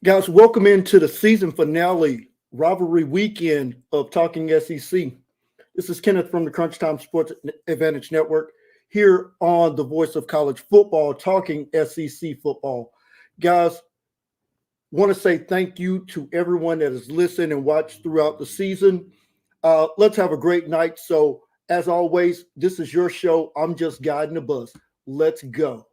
Guys, welcome into the season finale rivalry weekend of Talking SEC. This is Kenneth from the Crunch Time Sports Advantage Network here on the Voice of College Football, talking SEC football. Guys, want to say thank you to everyone that has listened and watched throughout the season. Let's have a great night. So, as always, this is your show. I'm just guiding the bus. Let's go.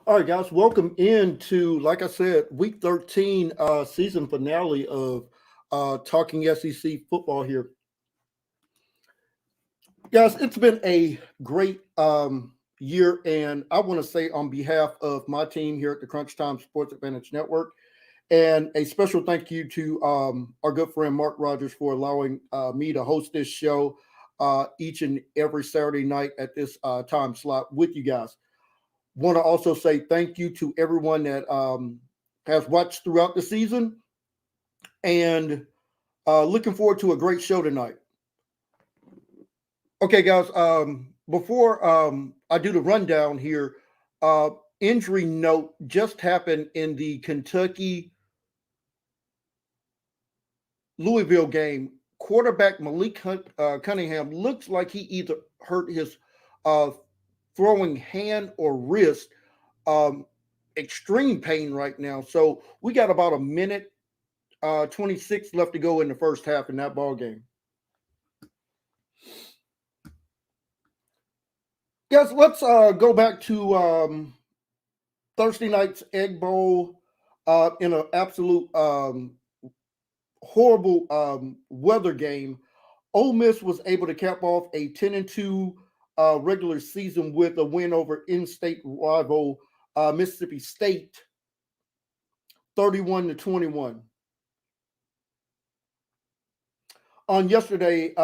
All right, guys, welcome into, like I said, week 13 season finale of Talking SEC football here. Guys, it's been a great year, and I want to say on behalf of my team here at the Crunch Time Sports Advantage Network, and a special thank you to our good friend Mark Rogers for allowing me to host this show each and every Saturday night at this time slot with you guys. Want to also say thank you to everyone that has watched throughout the season, and looking forward to a great show tonight. Okay, guys, before I do the rundown here, uh, injury note just happened in the Kentucky Louisville game. Quarterback Malik Cunningham looks like he either hurt his uh, throwing hand or wrist. Um, Extreme pain right now. So we got about a minute 26 left to go in the first half in that ball game. Guys, let's go back to Thursday night's Egg Bowl in an absolute horrible weather game. Ole Miss was able to cap off a 10-2 regular season with a win over in-state rival Mississippi State, 31-21. On yesterday,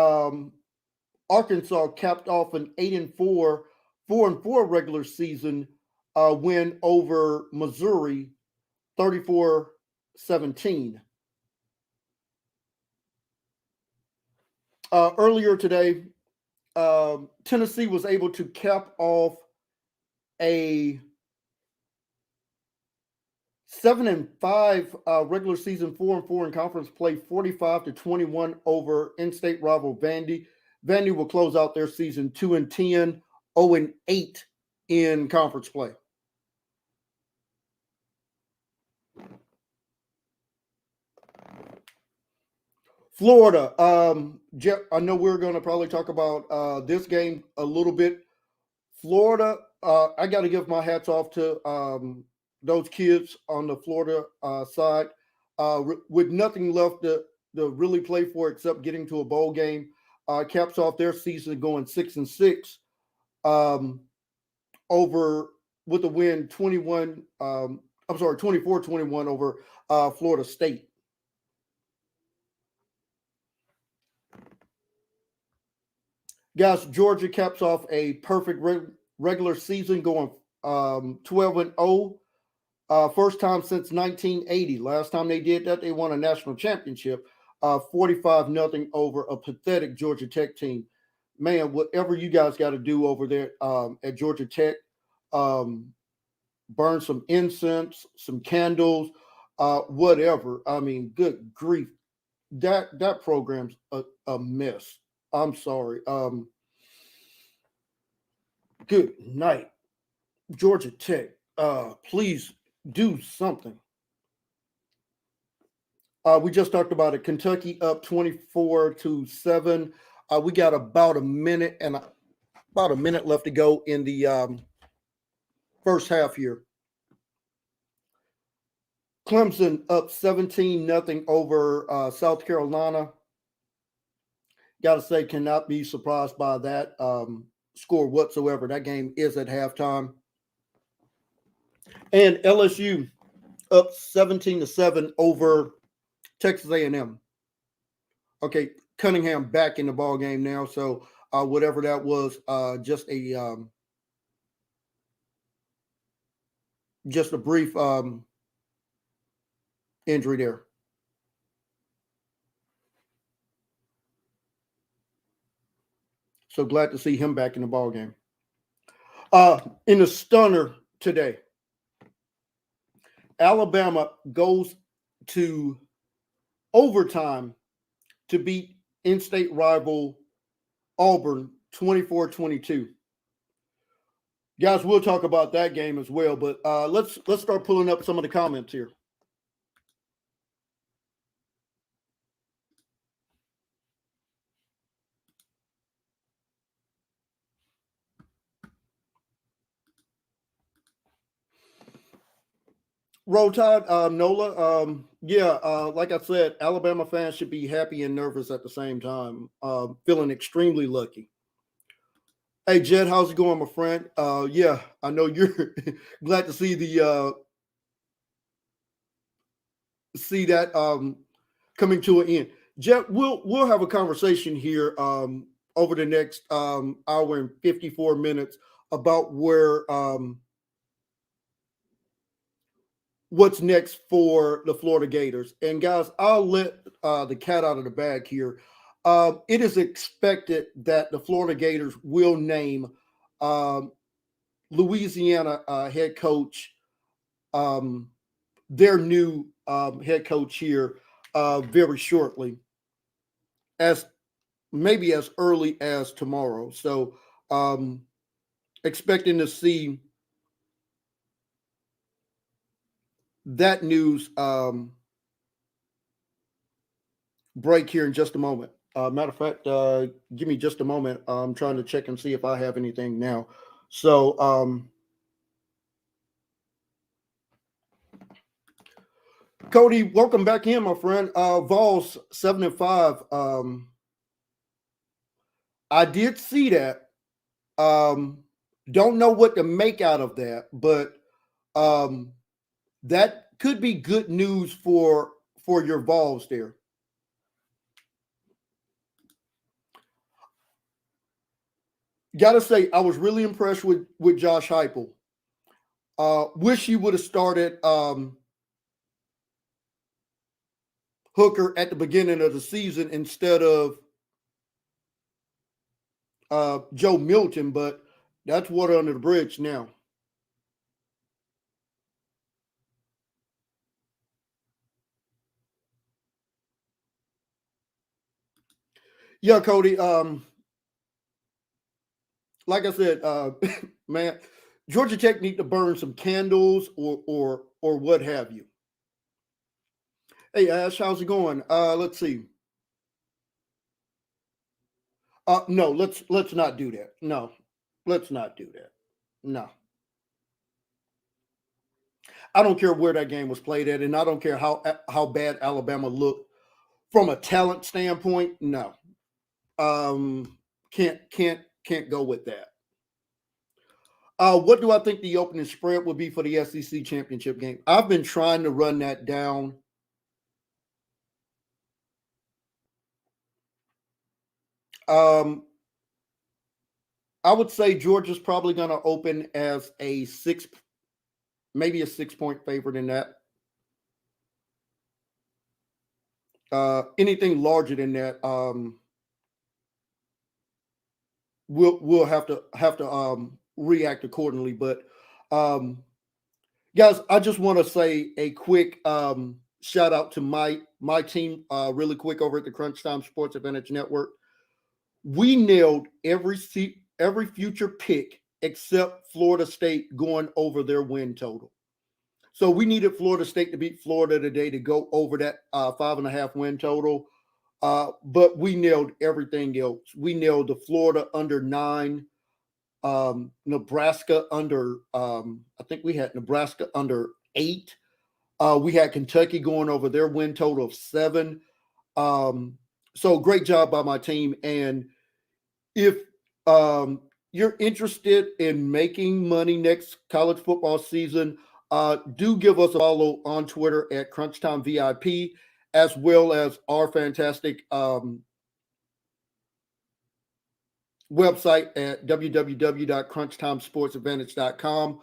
Arkansas capped off an 8-4, 4-4 regular season win over Missouri, 34-17. Earlier today, Tennessee was able to cap off a 7-5 regular season, 4-4 in conference play, 45-21 over in-state rival Vandy. Vandy will close out their season 2-10, 0-8 in conference play. Florida. Jeff, I know we're going to probably talk about this game a little bit. Florida, I got to give my hats off to those kids on the Florida side with nothing left to really play for except getting to a bowl game. Caps off their season going 6-6 over with a win 24-21 over Florida State. Guys, Georgia caps off a perfect regular season going 12-0. First time since 1980. Last time they did that, they won a national championship, 45-0 over a pathetic Georgia Tech team. Man, whatever you guys got to do over there at Georgia Tech, burn some incense, some candles, whatever. I mean, good grief, that program's a mess. I'm sorry. Good night, Georgia Tech. Please do something. We just talked about it. Kentucky up 24-7. We got about a minute left to go in the first half here. Clemson up 17-0 over South Carolina. Got to say, cannot be surprised by that score whatsoever. That game is at halftime. And LSU up 17-7 over Texas A&M. Okay, Cunningham back in the ball game now. So whatever that was, just a brief injury there. So glad to see him back in the ball game. In the stunner today, Alabama goes to overtime to beat in-state rival Auburn 24-22. Guys, we'll talk about that game as well, but let's start pulling up some of the comments here. Roll Tide, Nola. Like I said, Alabama fans should be happy and nervous at the same time. Feeling extremely lucky. Hey, Jed, how's it going, my friend? I know you're glad to see that coming to an end. Jed, we'll have a conversation here over the next hour and 54 minutes about where what's next for the Florida Gators. And guys, I'll let the cat out of the bag here. It is expected that the Florida Gators will name Louisiana head coach, their new head coach here very shortly, as maybe as early as tomorrow. So expecting to see that news break here in just a moment. Matter of fact, give me just a moment. I'm trying to check and see if I have anything now. So, Cody, welcome back in, my friend. Vols 7-5. I did see that. Don't know what to make out of that, but that could be good news for your Vols there. Gotta say, I was really impressed with Josh Heupel. Wish he would have started Hooker at the beginning of the season instead of Joe Milton, but that's water under the bridge now. Yeah, Cody. Like I said, man, Georgia Tech need to burn some candles or what have you. Hey, Ash, how's it going? Let's see. No, let's not do that. No, let's not do that. No. I don't care where that game was played at, and I don't care how bad Alabama looked from a talent standpoint. No, can't go with that. What do I think the opening spread would be for the SEC championship game? I've been trying to run that down. I would say Georgia's probably going to open as maybe a 6-point favorite in that. Anything larger than that, we'll have to react accordingly. But guys, I just want to say a quick shout out to my team really quick over at the Crunch Time Sports Advantage Network. We nailed every future pick except Florida State going over their win total. So we needed Florida State to beat Florida today to go over that 5.5 win total. But we nailed everything else. We nailed the Florida under 9, Nebraska under, I think we had Nebraska under 8. We had Kentucky going over their win total of 7. So great job by my team. And if you're interested in making money next college football season, Do give us a follow on Twitter at Crunchtime VIP, as well as our fantastic website at www.crunchtimesportsadvantage.com.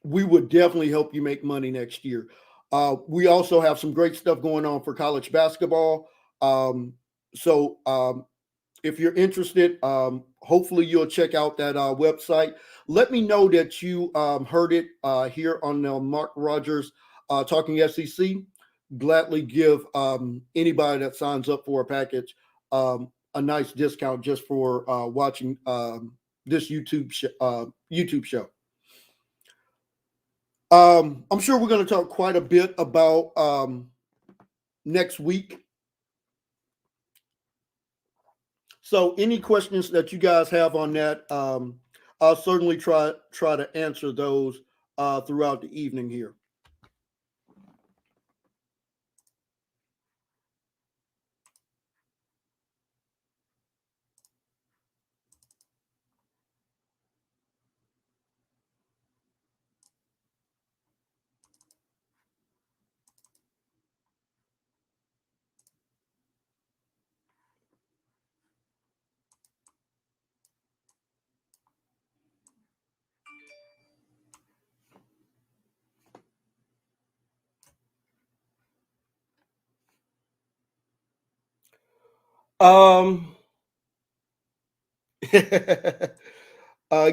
We would definitely help you make money next year. We also have some great stuff going on for college basketball. So if you're interested, hopefully you'll check out that website. Let me know that you heard it here on Mark Rogers Talking SEC. Gladly give anybody that signs up for a package a nice discount just for watching this YouTube show. I'm sure we're going to talk quite a bit about next week. So any questions that you guys have on that, I'll certainly try to answer those throughout the evening here.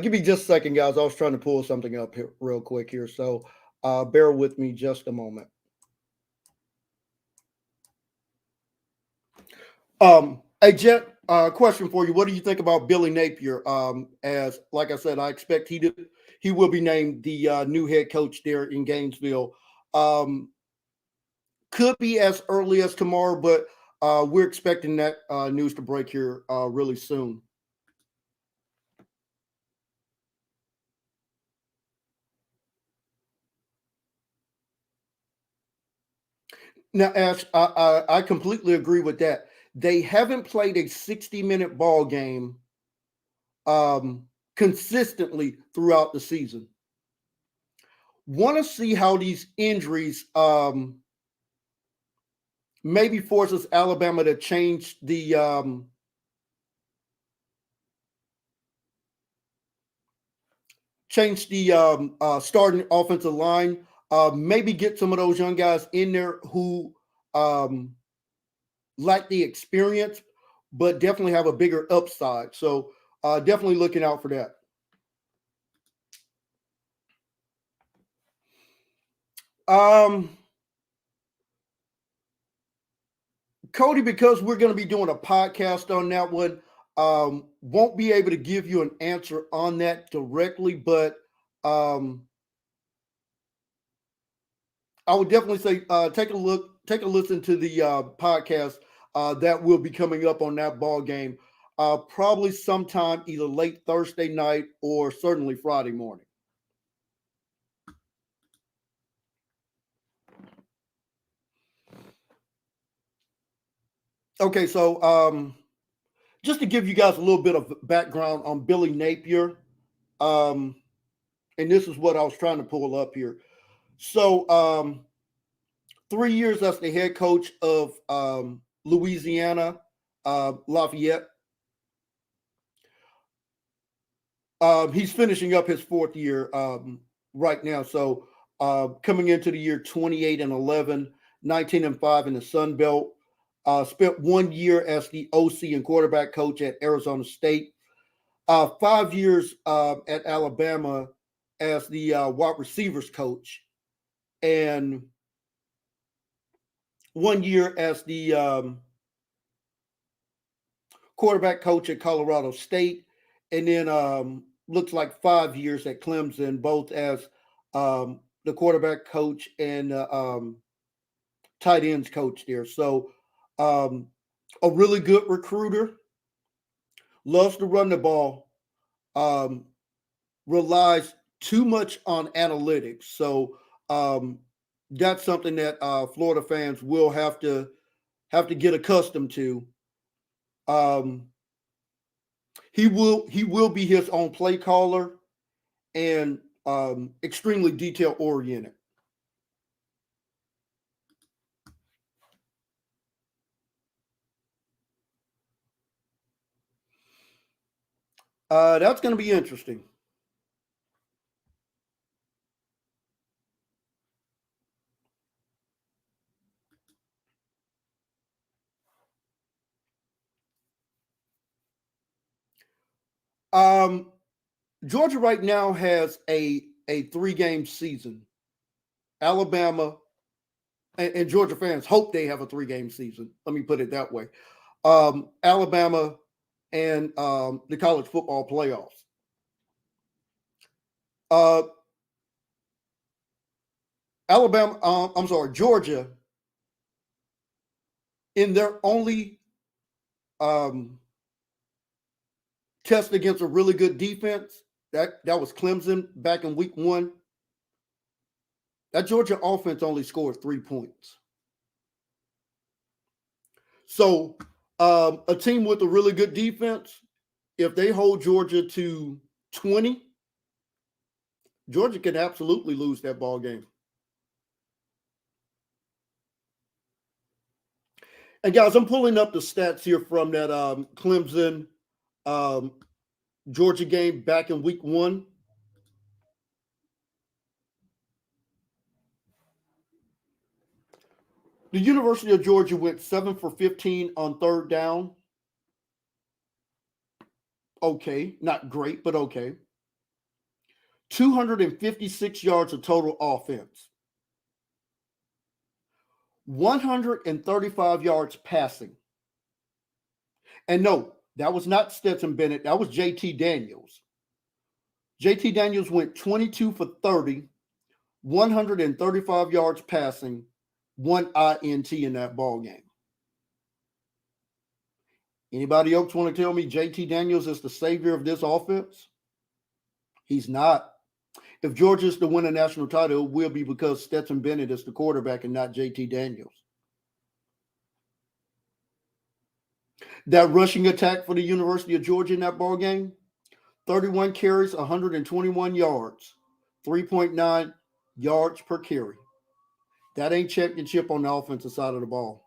Give me just a second, guys. I was trying to pull something up here real quick here, so bear with me just a moment. Hey, Jet, question for you. What do you think about Billy Napier? As like I said, I expect he will be named the new head coach there in Gainesville. Could be as early as tomorrow, but we're expecting that news to break here really soon. Now, Ash, I completely agree with that. They haven't played a 60-minute ball game consistently throughout the season. Want to see how these injuries maybe forces Alabama to change the starting offensive line. Maybe get some of those young guys in there who lack the experience, but definitely have a bigger upside. So definitely looking out for that. Cody, because we're going to be doing a podcast on that one, won't be able to give you an answer on that directly, but I would definitely say take a listen to the podcast that will be coming up on that ball game, probably sometime either late Thursday night or certainly Friday morning. Okay, so just to give you guys a little bit of background on Billy Napier, and this is what I was trying to pull up here. So 3 years as the head coach of Louisiana Lafayette. He's finishing up his fourth year right now. So coming into the year 28-11, 19-5 in the Sun Belt. Spent 1 year as the OC and quarterback coach at Arizona State. 5 years at Alabama as the wide receivers coach. And 1 year as the quarterback coach at Colorado State. And then looks like 5 years at Clemson, both as the quarterback coach and tight ends coach there. So a really good recruiter, loves to run the ball, relies too much on analytics. So that's something that Florida fans will have to get accustomed to. He will be his own play caller, and extremely detail oriented. That's going to be interesting. Um, Georgia right now has a 3-game season. Alabama and Georgia fans hope they have a 3-game season. Let me put it that way. Alabama and the college football playoffs. Uh, Georgia, in their only um, test against a really good defense, that was Clemson back in week 1. That Georgia offense only scored 3 points. So a team with a really good defense, if they hold Georgia to 20, Georgia can absolutely lose that ball game. And guys, I'm pulling up the stats here from that Clemson um, Georgia game back in week 1. The University of Georgia went 7 for 15 on 3rd down. Okay, not great, but okay. 256 yards of total offense. 135 yards passing. And no, that was not Stetson Bennett. That was JT Daniels. JT Daniels went 22 for 30, 135 yards passing, 1 INT in that ball game. Anybody else want to tell me JT Daniels is the savior of this offense? He's not. If Georgia is to win a national title, it will be because Stetson Bennett is the quarterback and not JT Daniels. That rushing attack for the University of Georgia in that ball game, 31 carries, 121 yards, 3.9 yards per carry. That ain't championship on the offensive side of the ball.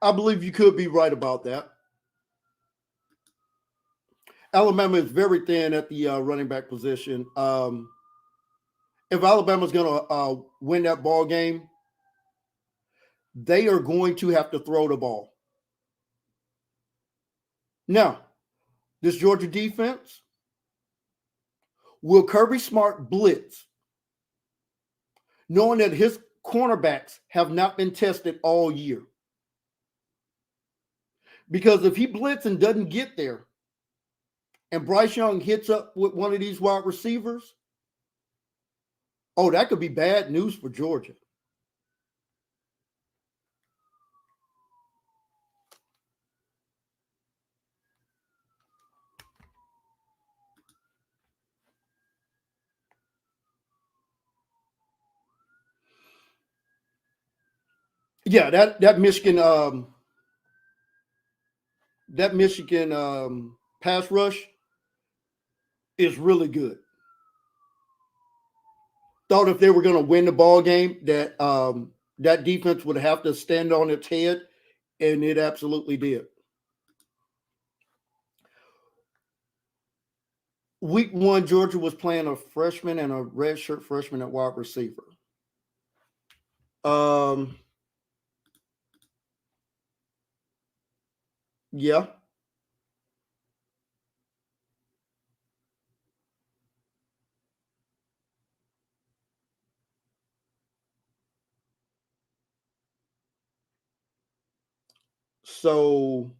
I believe you could be right about that. Alabama is very thin at the running back position. If Alabama's going to win that ball game, they are going to have to throw the ball. Now, this Georgia defense, will Kirby Smart blitz, knowing that his cornerbacks have not been tested all year? Because if he blitz and doesn't get there, and Bryce Young hits up with one of these wide receivers, oh, that could be bad news for Georgia. Yeah, that Michigan pass rush is really good. Thought if they were going to win the ball game, that that defense would have to stand on its head, and it absolutely did. Week 1, Georgia was playing a freshman and a redshirt freshman at wide receiver. Yeah. So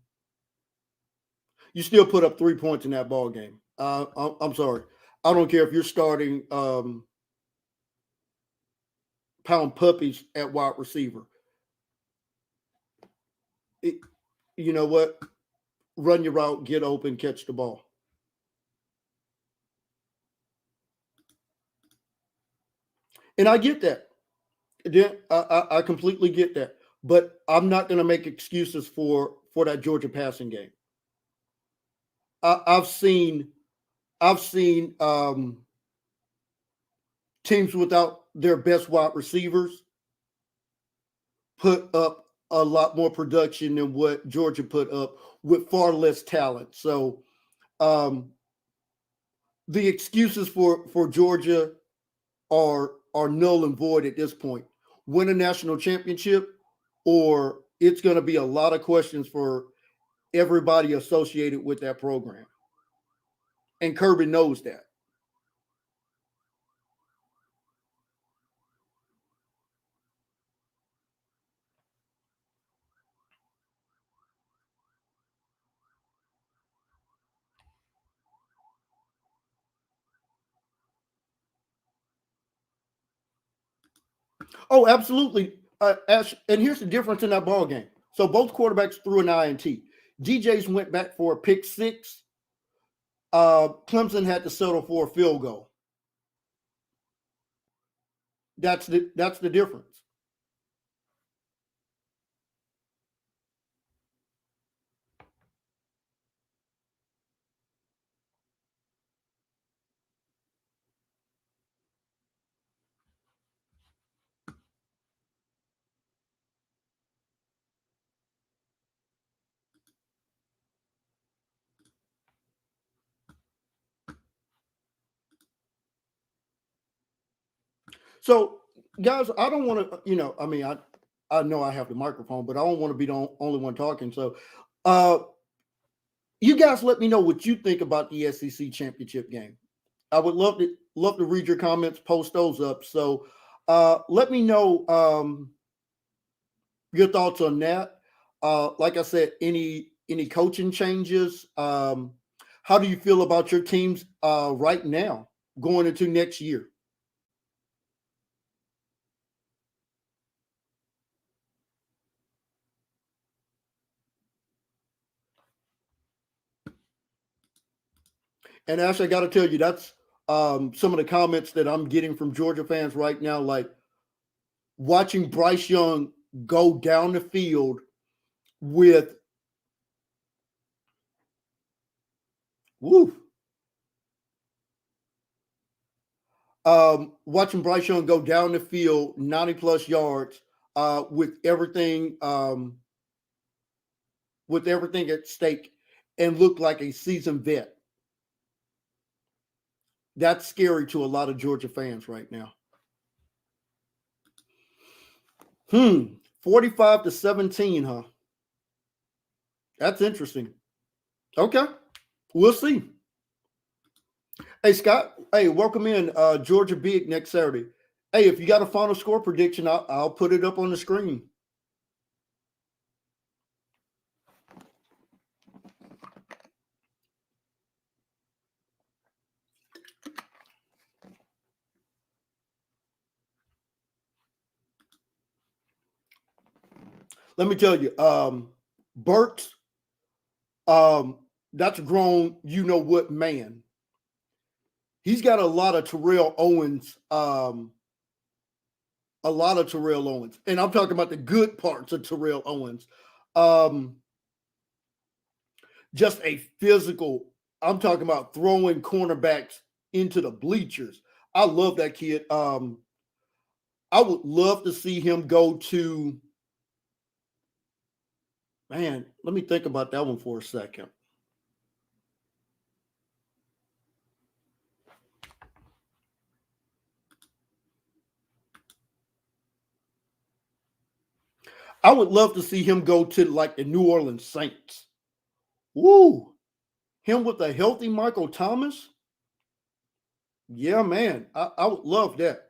you still put up 3 points in that ball game. I'm sorry. I don't care if you're starting pound puppies at wide receiver. You know what? Run your route, get open, catch the ball. And I get that. Then I completely get that, but I'm not going to make excuses for that Georgia passing game. I've seen teams without their best wide receivers put up a lot more production than what Georgia put up with far less talent. So um, the excuses for Georgia are null and void at this point. Win a national championship, or it's going to be a lot of questions for everybody associated with that program. And Kirby knows that. Oh, absolutely. And here's the difference in that ball game. So both quarterbacks threw an INT. DJs went back for a pick six. Clemson had to settle for a field goal. That's the difference. So, guys, I don't want to, I mean, I know I have the microphone, but I don't want to be the only one talking. So, uh, you guys, let me know what you think about the SEC championship game. I would love to read your comments, post those up. So, let me know your thoughts on that. Like I said, any coaching changes? How do you feel about your teams right now going into next year? And Ash, I got to tell you, that's some of the comments that I'm getting from Georgia fans right now. Like watching Bryce Young go down the field with, woo, watching Bryce Young go down the field 90 plus yards with everything at stake and look like a seasoned vet. That's scary to a lot of Georgia fans right now. 45-17, huh? That's interesting. Okay. We'll see. Hey, Scott. Hey, welcome in Georgia Big next Saturday. Hey, if you got a final score prediction, I'll put it up on the screen. Let me tell you, Burt, that's a grown, you know what man. He's got a lot of Terrell Owens, and I'm talking about the good parts of Terrell Owens. Um, just a physical. I'm talking about throwing cornerbacks into the bleachers. I love that kid. I would love to see him go to. Man, let me think about that one for a second. I would love to see him go to like the New Orleans Saints. Woo! Him with a healthy Michael Thomas. Yeah, man. I would love that.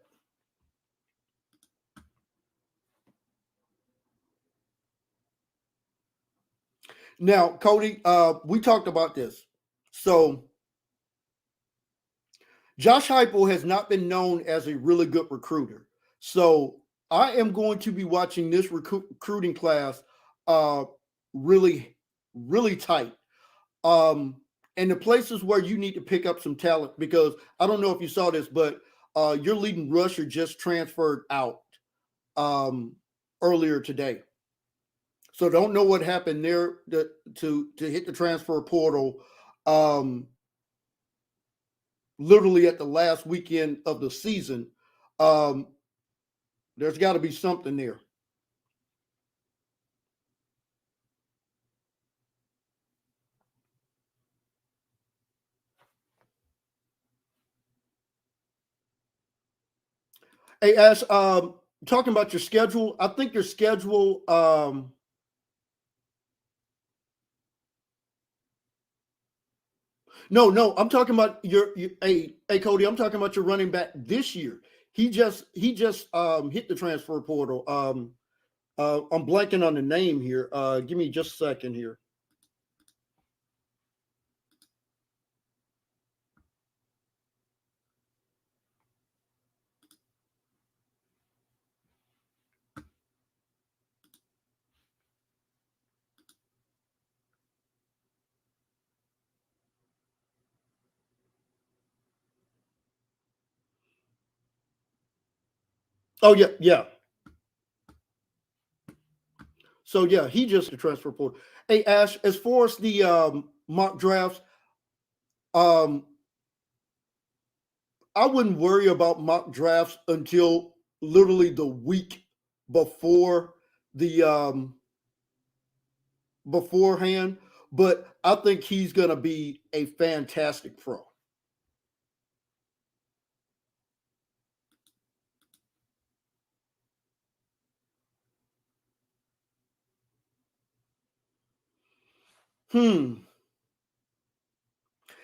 Now, Cody, we talked about this. So Josh Heupel has not been known as a really good recruiter. So I am going to be watching this recruiting class uh, really, really tight. And the places where you need to pick up some talent, because I don't know if you saw this, but your leading rusher just transferred out. earlier today. So don't know what happened there to hit the transfer portal um, literally at the last weekend of the season. Um, there's got to be something there. Hey Ash, talking about your schedule, I think your schedule. No, I'm talking about hey Cody, I'm talking about your running back this year. He just hit the transfer portal. I'm blanking on the name here. Give me just a second here. Oh yeah, yeah. So yeah, he just the transfer portal. Hey Ash, as far as the mock drafts, um, I wouldn't worry about mock drafts until literally the week before the beforehand. But I think he's going to be a fantastic pro. Hmm.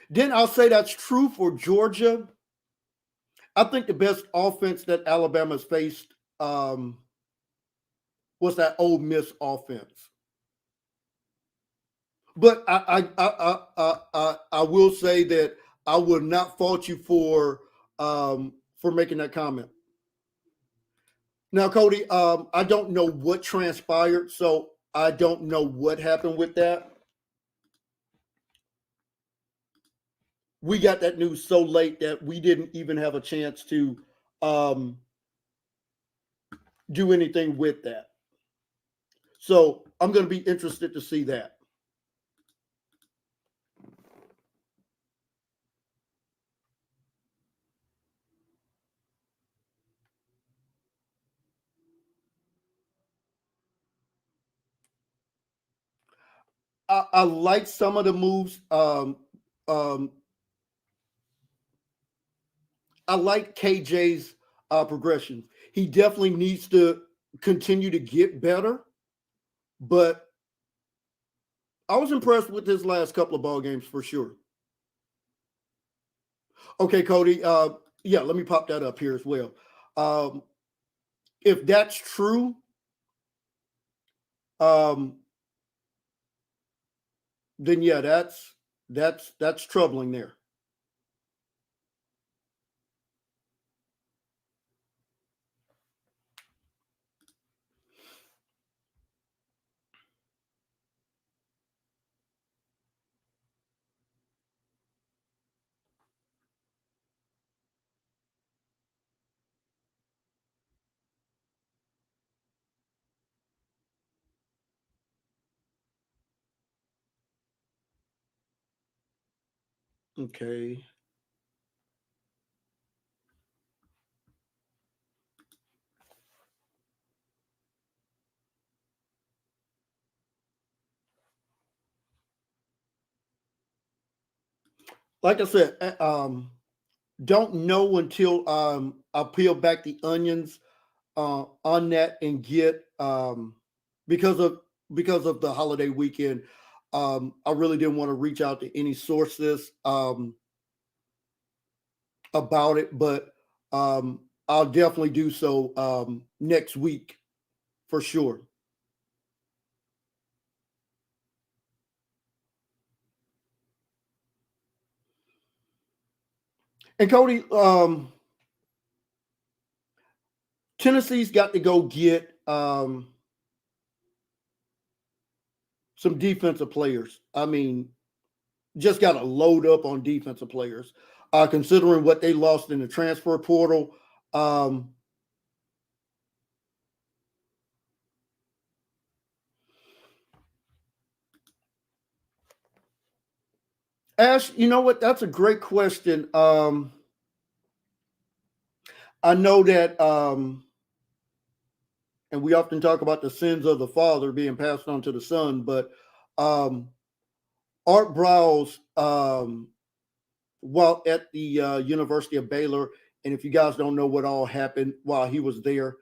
Then I'll say that's true for Georgia. I think the best offense that Alabama's faced was that Ole Miss offense. But I will say that I will not fault you for making that comment. Now, Cody, I don't know what transpired, so I don't know what happened with that. We got that news so late that we didn't even have a chance to um, do anything with that. So I'm going to be interested to see that. I like some of the moves. Um, I like KJ's progression. He definitely needs to continue to get better, but I was impressed with his last couple of ball games for sure. Okay, Cody. Yeah, let me pop that up here as well. Um, if that's true, um, then yeah, that's troubling there. Okay. Like I said, don't know until I peel back the onions on that and get because of because of the holiday weekend. I really didn't want to reach out to any sources about it, but I'll definitely do so next week for sure. And Cody, Tennessee's got to go get some defensive players. I mean, just got to load up on defensive players, considering what they lost in the transfer portal. Um, Ash, you know what? That's a great question. I know that, and we often talk about the sins of the father being passed on to the son, but um, Art Browse, while at the University of Baylor, and if you guys don't know what all happened while he was there,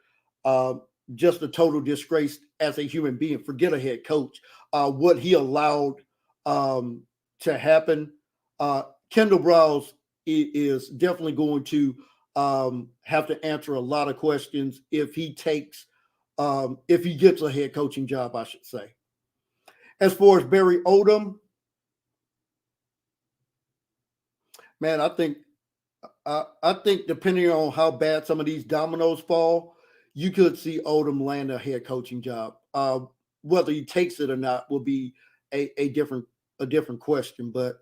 uh, just a total disgrace as a human being. Forget a head coach. What he allowed um, to happen. Kendall Browse is definitely going to have to answer a lot of questions if he takes, if he gets a head coaching job, I should say. As far as Barry Odom, man, I think depending on how bad some of these dominoes fall, you could see Odom land a head coaching job. Whether he takes it or not will be a different question, but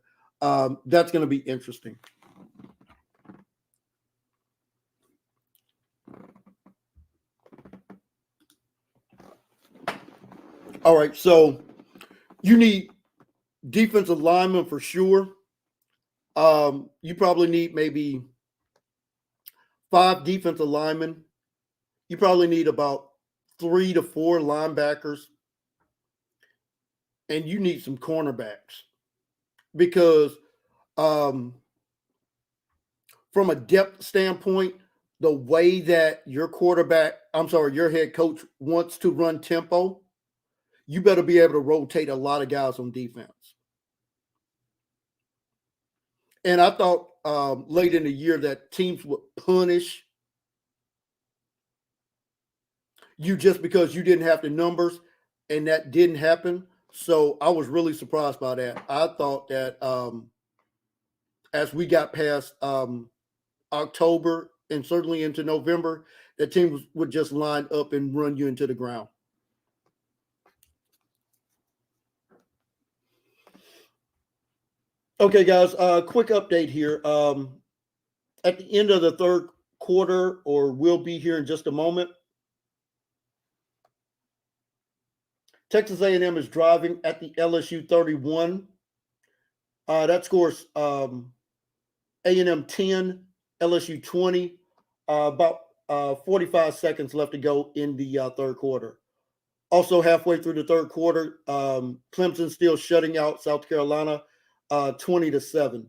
that's going to be interesting. All right, so you need defensive linemen for sure. You probably need maybe 5 defensive linemen. You probably need about 3 to 4 linebackers, and you need some cornerbacks because um, from a depth standpoint, the way that your head coach wants to run tempo, you better be able to rotate a lot of guys on defense. And I thought late in the year that teams would punish you just because you didn't have the numbers, and that didn't happen. So I was really surprised by that. I thought that as we got past October and certainly into November, that teams would just line up and run you into the ground. Okay, guys, quick update here. At the end of the third quarter, or we'll be here in just a moment, Texas A&M is driving at the LSU 31. That scores A&M 10, LSU 20. About 45 seconds left to go in the third quarter. Also, halfway through the third quarter, Clemson still shutting out South Carolina 20-7.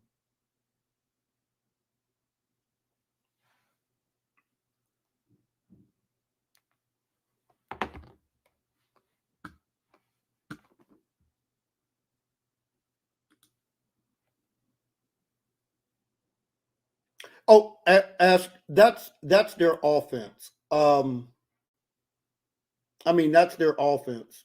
Oh, that's their offense. That's their offense.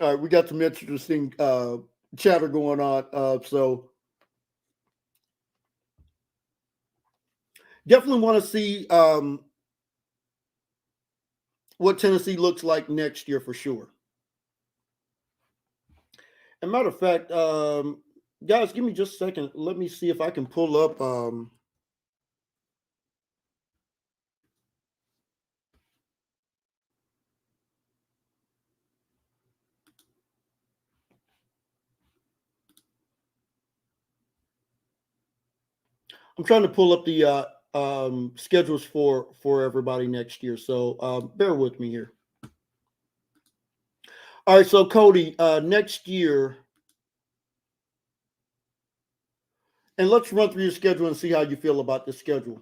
All right, we got some interesting chatter going on. So definitely want to see what Tennessee looks like next year for sure. As a matter of fact, guys, give me just a second. Let me see if I can pull up. I'm trying to pull up the schedules for everybody next year. So bear with me here. All right, so Cody, next year, and let's run through your schedule and see how you feel about the schedule.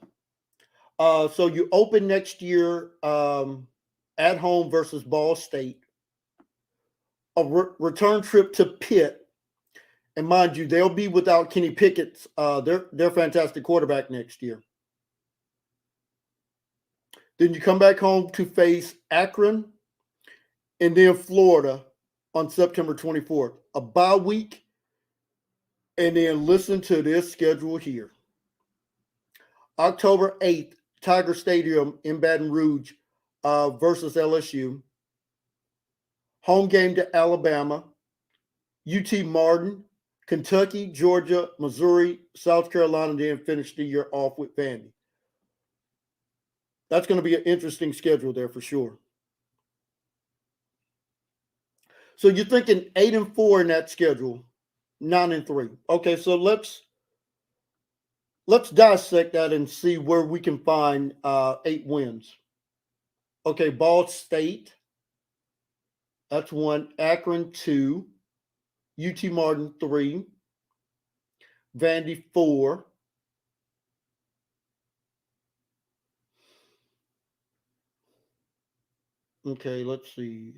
So you open next year at home versus Ball State, a return trip to Pitt, and mind you, they'll be without Kenny Pickett's their fantastic quarterback next year. Then you come back home to face Akron and then Florida on September 24th. A bye week, and then listen to this schedule here. October 8th, Tiger Stadium in Baton Rouge versus LSU. Home game to Alabama, UT Martin, Kentucky, Georgia, Missouri, South Carolina, then finish the year off with Vandy. That's going to be an interesting schedule there for sure. So you're thinking 8-4 in that schedule, 9-3. Okay, so let's dissect that and see where we can find 8 wins. Okay, Ball State, that's 1. Akron 2. UT Martin 3. Vandy 4. Okay, let's see.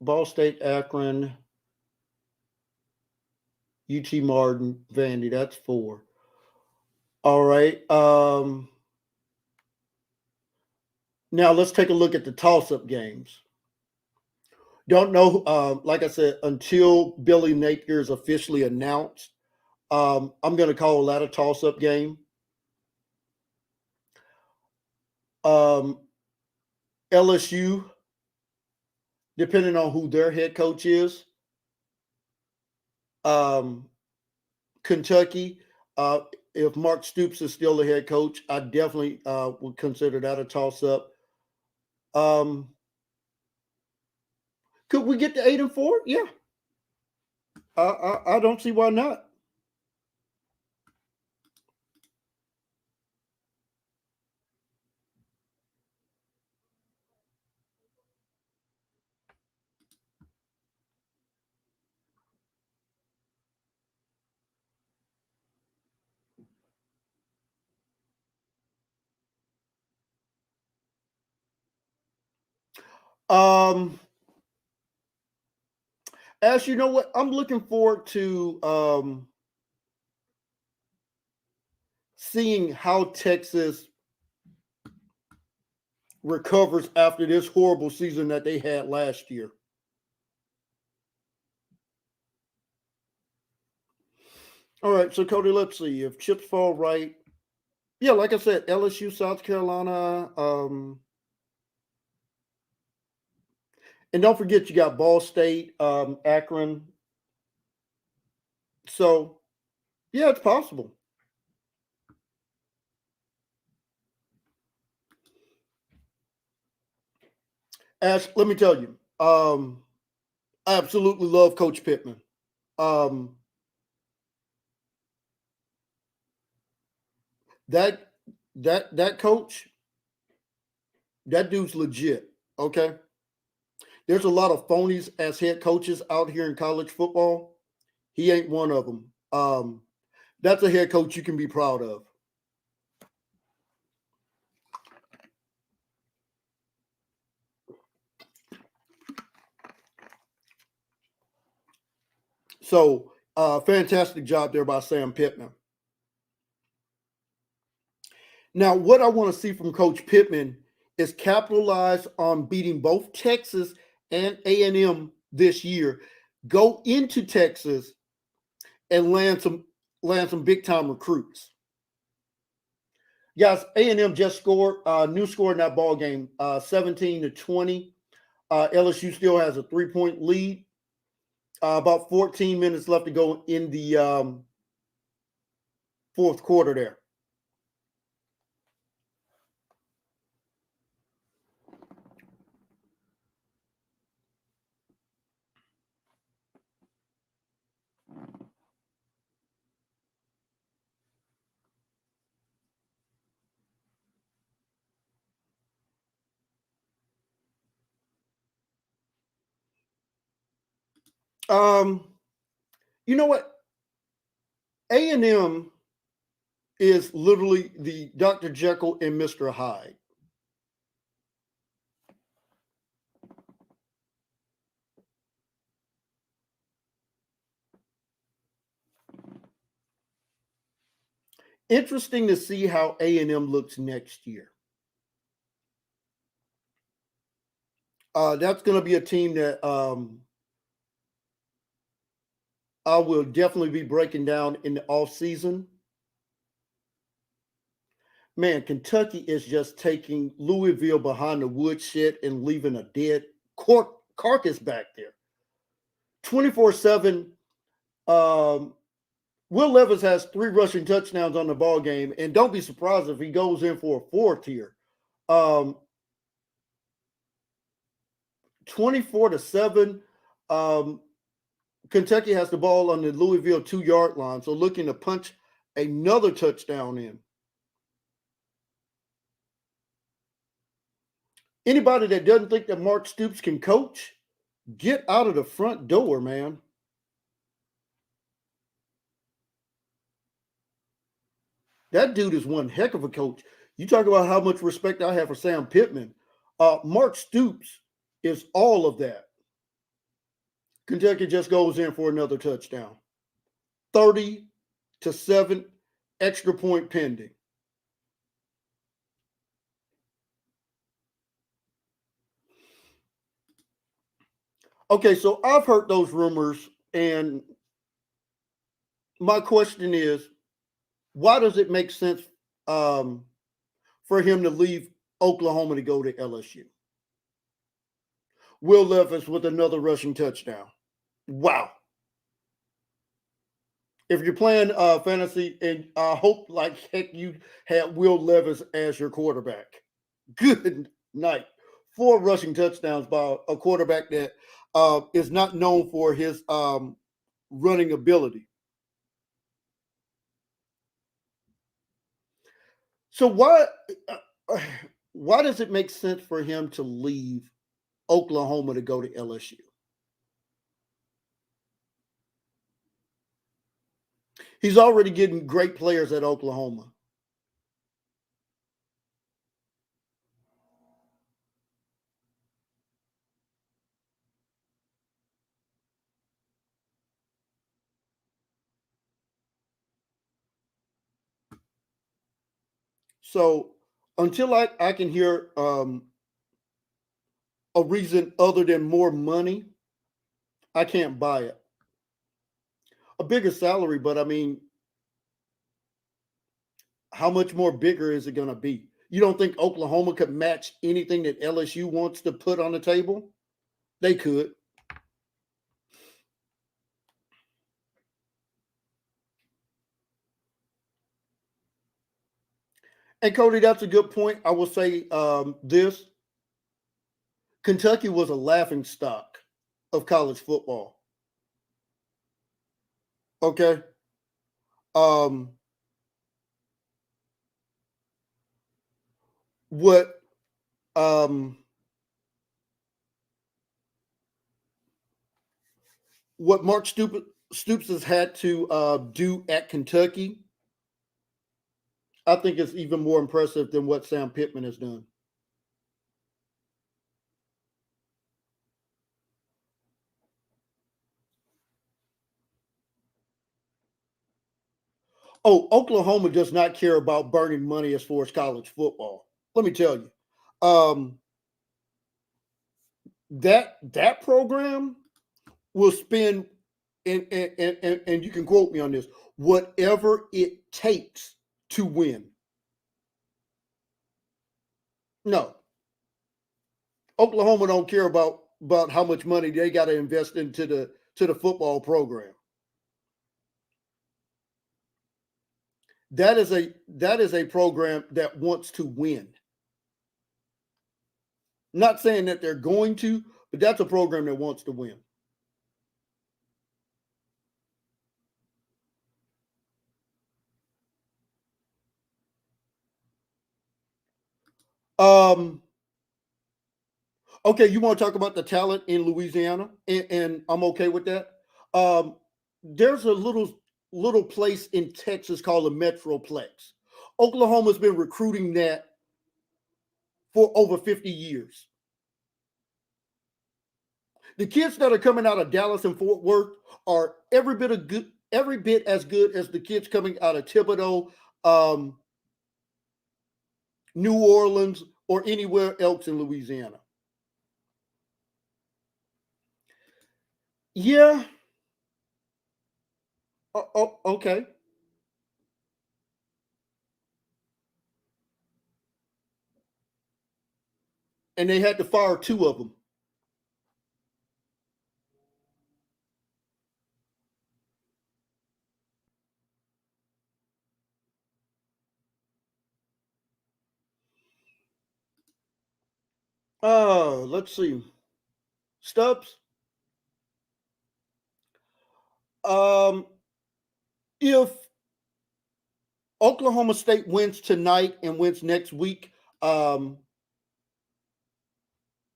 Ball State, Akron, UT Martin, Vandy. That's 4. All right. Now let's take a look at the toss-up games. Don't know. Like I said, until Billy Napier is officially announced, I'm going to call that a toss-up game. LSU, depending on who their head coach is. Kentucky, if Mark Stoops is still the head coach, I definitely would consider that a toss-up. Could we get to 8-4? Yeah. I don't see why not. As you know what, I'm looking forward to seeing how Texas recovers after this horrible season that they had last year. All right, so Cody, let's see if chips fall right. Yeah, like I said, LSU, South Carolina, and don't forget you got Ball State, Akron. So, yeah, it's possible. Ash, let me tell you, I absolutely love Coach Pittman. That coach, that dude's legit. Okay, there's a lot of phonies as head coaches out here in college football. He ain't one of them. That's a head coach you can be proud of. So, fantastic job there by Sam Pittman. Now, what I want to see from Coach Pittman is capitalize on beating both Texas and A&M this year. Go into Texas and land some big time recruits. Guys, A&M just scored new score in that ball game, 17-20. LSU still has a 3-point lead. About 14 minutes left to go in the fourth quarter there. You know what? A&M is literally the Dr. Jekyll and Mr. Hyde. Interesting to see how A&M looks next year. That's going to be a team that I will definitely be breaking down in the offseason. Man, Kentucky is just taking Louisville behind the woodshed and leaving a dead carcass back there. 24-7. Will Levis has 3 rushing touchdowns on the ball game, and don't be surprised if he goes in for a 4th here. Um, 24-7. Um, Kentucky has the ball on the Louisville 2-yard line, so looking to punch another touchdown in. Anybody that doesn't think that Mark Stoops can coach, get out of the front door, man. That dude is one heck of a coach. You talk about how much respect I have for Sam Pittman. Mark Stoops is all of that. Kentucky just goes in for another touchdown. 30-7, extra point pending. Okay, so I've heard those rumors, and my question is, why does it make sense um, for him to leave Oklahoma to go to LSU? Will Levis with another rushing touchdown. Wow. If you're playing fantasy, and I hope like heck you had Will Levis as your quarterback. Good night. 4 rushing touchdowns by a quarterback that is not known for his running ability. So uh, why does it make sense for him to leave Oklahoma to go to LSU? He's already getting great players at Oklahoma. So until I can hear a reason other than more money, I can't buy it. A bigger salary, but I mean, how much more bigger is it going to be? You don't think Oklahoma could match anything that LSU wants to put on the table? They could. And Cody, that's a good point. I will say this: Kentucky was a laughing stock of college football. Okay, um, what um, what Mark Stoops has had to do at Kentucky, I think is even more impressive than what Sam Pittman has done. Oh, Oklahoma does not care about burning money as far as college football. Let me tell you, um, that program will spend, and you can quote me on this, whatever it takes to win. No, Oklahoma don't care about how much money they got to invest into the football program. That is a program that wants to win. Not saying that they're going to, but that's a program that wants to win. Um, okay, you want to talk about the talent in Louisiana, and I'm okay with that. Um, there's a little place in Texas called the Metroplex. Oklahoma's been recruiting that for over 50 years. The kids that are coming out of Dallas and Fort Worth are every bit as good as the kids coming out of Thibodeau, um, New Orleans, or anywhere else in Louisiana. Yeah. Okay. And they had to fire 2 of them. Let's see. Stubbs. Um, if Oklahoma State wins tonight and wins next week,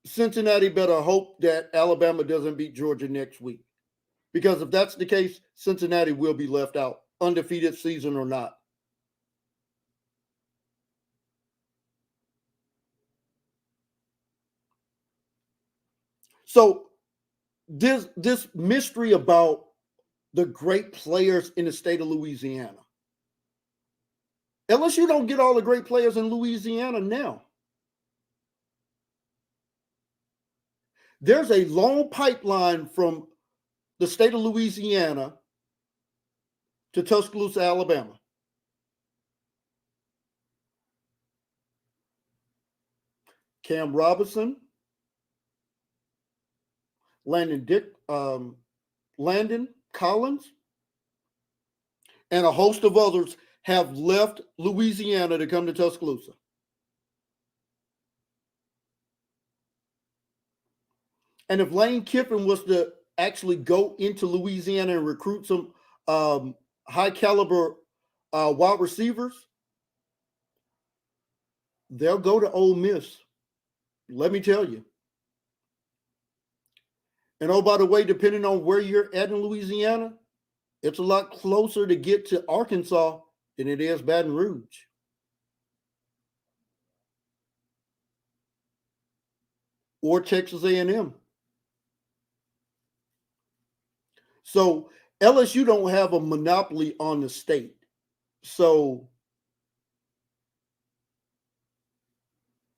Cincinnati better hope that Alabama doesn't beat Georgia next week. Because if that's the case, Cincinnati will be left out, undefeated season or not. So this mystery about the great players in the state of Louisiana. Unless you don't get all the great players in Louisiana now. There's a long pipeline from the state of Louisiana to Tuscaloosa, Alabama. Cam Robinson, Landon Collins, and a host of others have left Louisiana to come to Tuscaloosa. And if Lane Kiffin was to actually go into Louisiana and recruit some high caliber wide receivers, they'll go to Ole Miss. Let me tell you. And oh, by the way, depending on where you're at in Louisiana, it's a lot closer to get to Arkansas than it is Baton Rouge. Or Texas A&M. So LSU don't have a monopoly on the state. So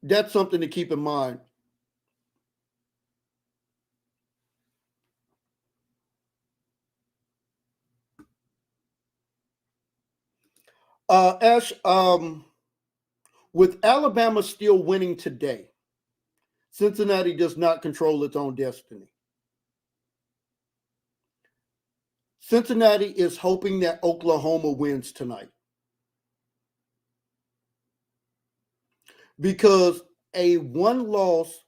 that's something to keep in mind. Ash, with Alabama still winning today, Cincinnati does not control its own destiny. Cincinnati is hoping that Oklahoma wins tonight. Because a one-loss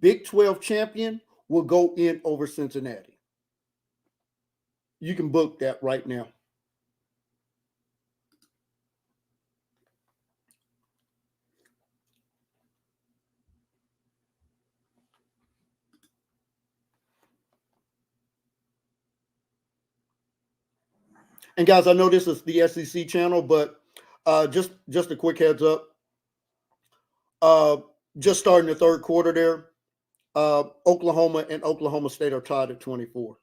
Big 12 champion will go in over Cincinnati. You can book that right now. And guys, I know this is the SEC channel, but just a quick heads up. Just starting the third quarter there, Oklahoma and Oklahoma State are tied at 24.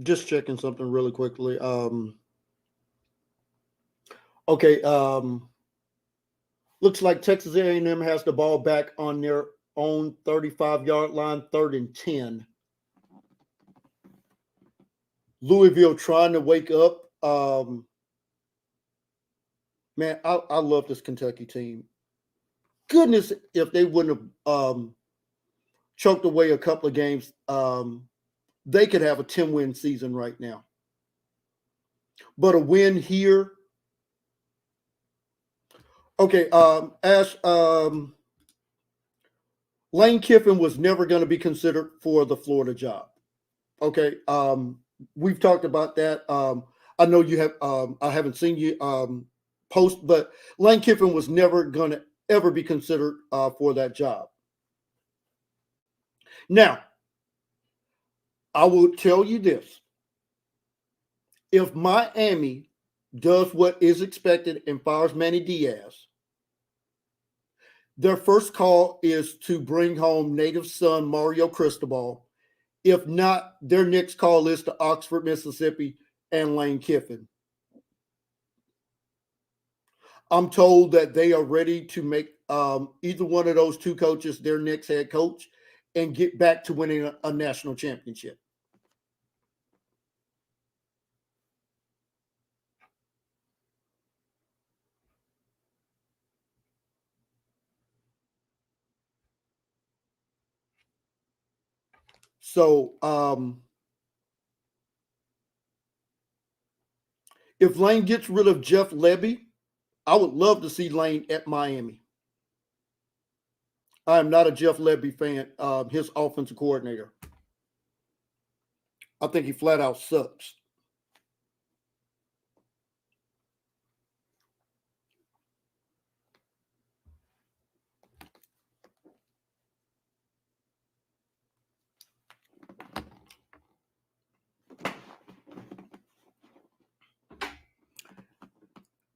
Just checking something really quickly. Okay. Looks like Texas A&M has the ball back on their own 35-yard line, 3rd and 10. Louisville trying to wake up. Man, I love this Kentucky team. Goodness, if they wouldn't have choked away a couple of games, they could have a 10-win season right now. But a win here. Okay, Ash, Lane Kiffin was never going to be considered for the Florida job. Okay, we've talked about that. I know you have. I haven't seen you post, but Lane Kiffin was never going to ever be considered for that job. Now, I will tell you this. If Miami does what is expected and fires Manny Diaz, their first call is to bring home native son Mario Cristobal. If not, their next call is to Oxford, Mississippi, and Lane Kiffin. I'm told that they are ready to make either one of those two coaches their next head coach and get back to winning a national championship. So if Lane gets rid of Jeff Lebby, I would love to see Lane at Miami. I am not a Jeff Lebby fan, his offensive coordinator. I think he flat out sucks.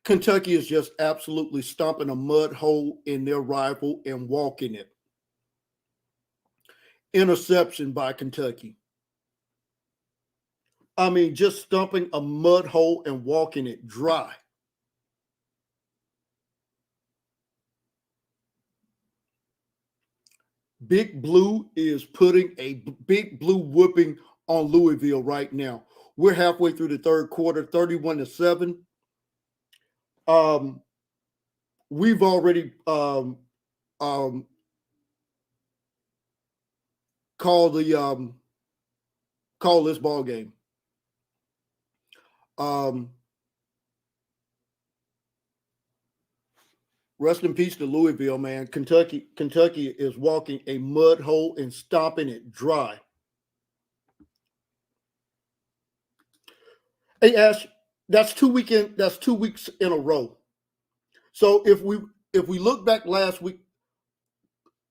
Kentucky is just absolutely stomping a mud hole in their rival and walking it. Interception by Kentucky. I mean, just stomping a mud hole and walking it dry. Big Blue is putting a big blue whooping on Louisville right now. We're halfway through the third quarter, 31-7. We've already called this ball game. Rest in peace to Louisville, man. Kentucky is walking a mud hole and stomping it dry. Hey Ash, that's 2 weeks in a row. So if we look back last week,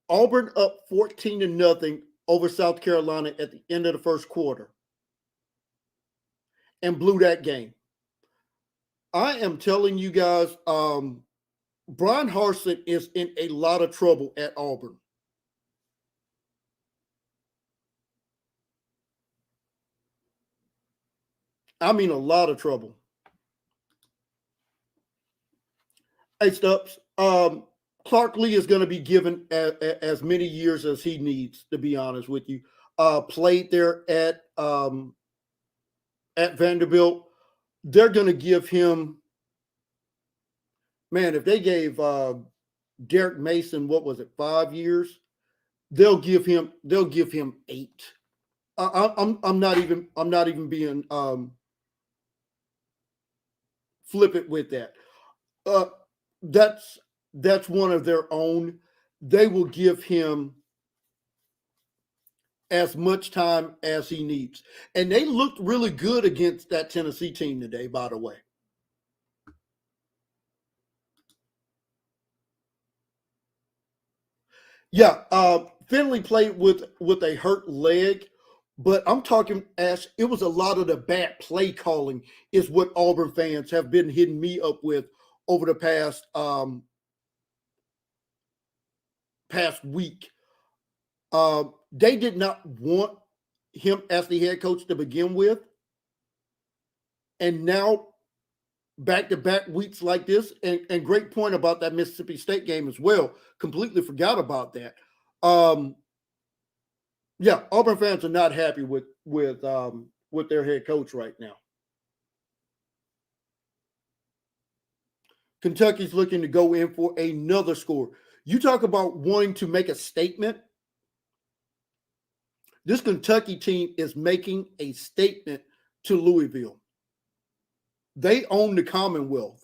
Auburn up 14-0 over South Carolina at the end of the first quarter and blew that game. I am telling you guys, Brian Harsin is in a lot of trouble at Auburn. I mean, a lot of trouble. Hey, Stubbs, Clark Lee is going to be given as many years as he needs, to be honest with you. Played there at Vanderbilt. They're going to give him, man, if they gave Derek Mason, what was it, 5 years? They'll give him 8. I'm not even being flippant with that. That's one of their own. They will give him as much time as he needs. And they looked really good against that Tennessee team today, by the way. Yeah, Finley played with a hurt leg, but I'm talking, Ash, it was a lot of the bad play calling is what Auburn fans have been hitting me up with over the past week. They did not want him as the head coach to begin with. And now back-to-back weeks like this, and great point about that Mississippi State game as well. Completely forgot about that. Yeah, Auburn fans are not happy with their head coach right now. Kentucky's looking to go in for another score. You talk about wanting to make a statement. This Kentucky team is making a statement to Louisville. They own the Commonwealth.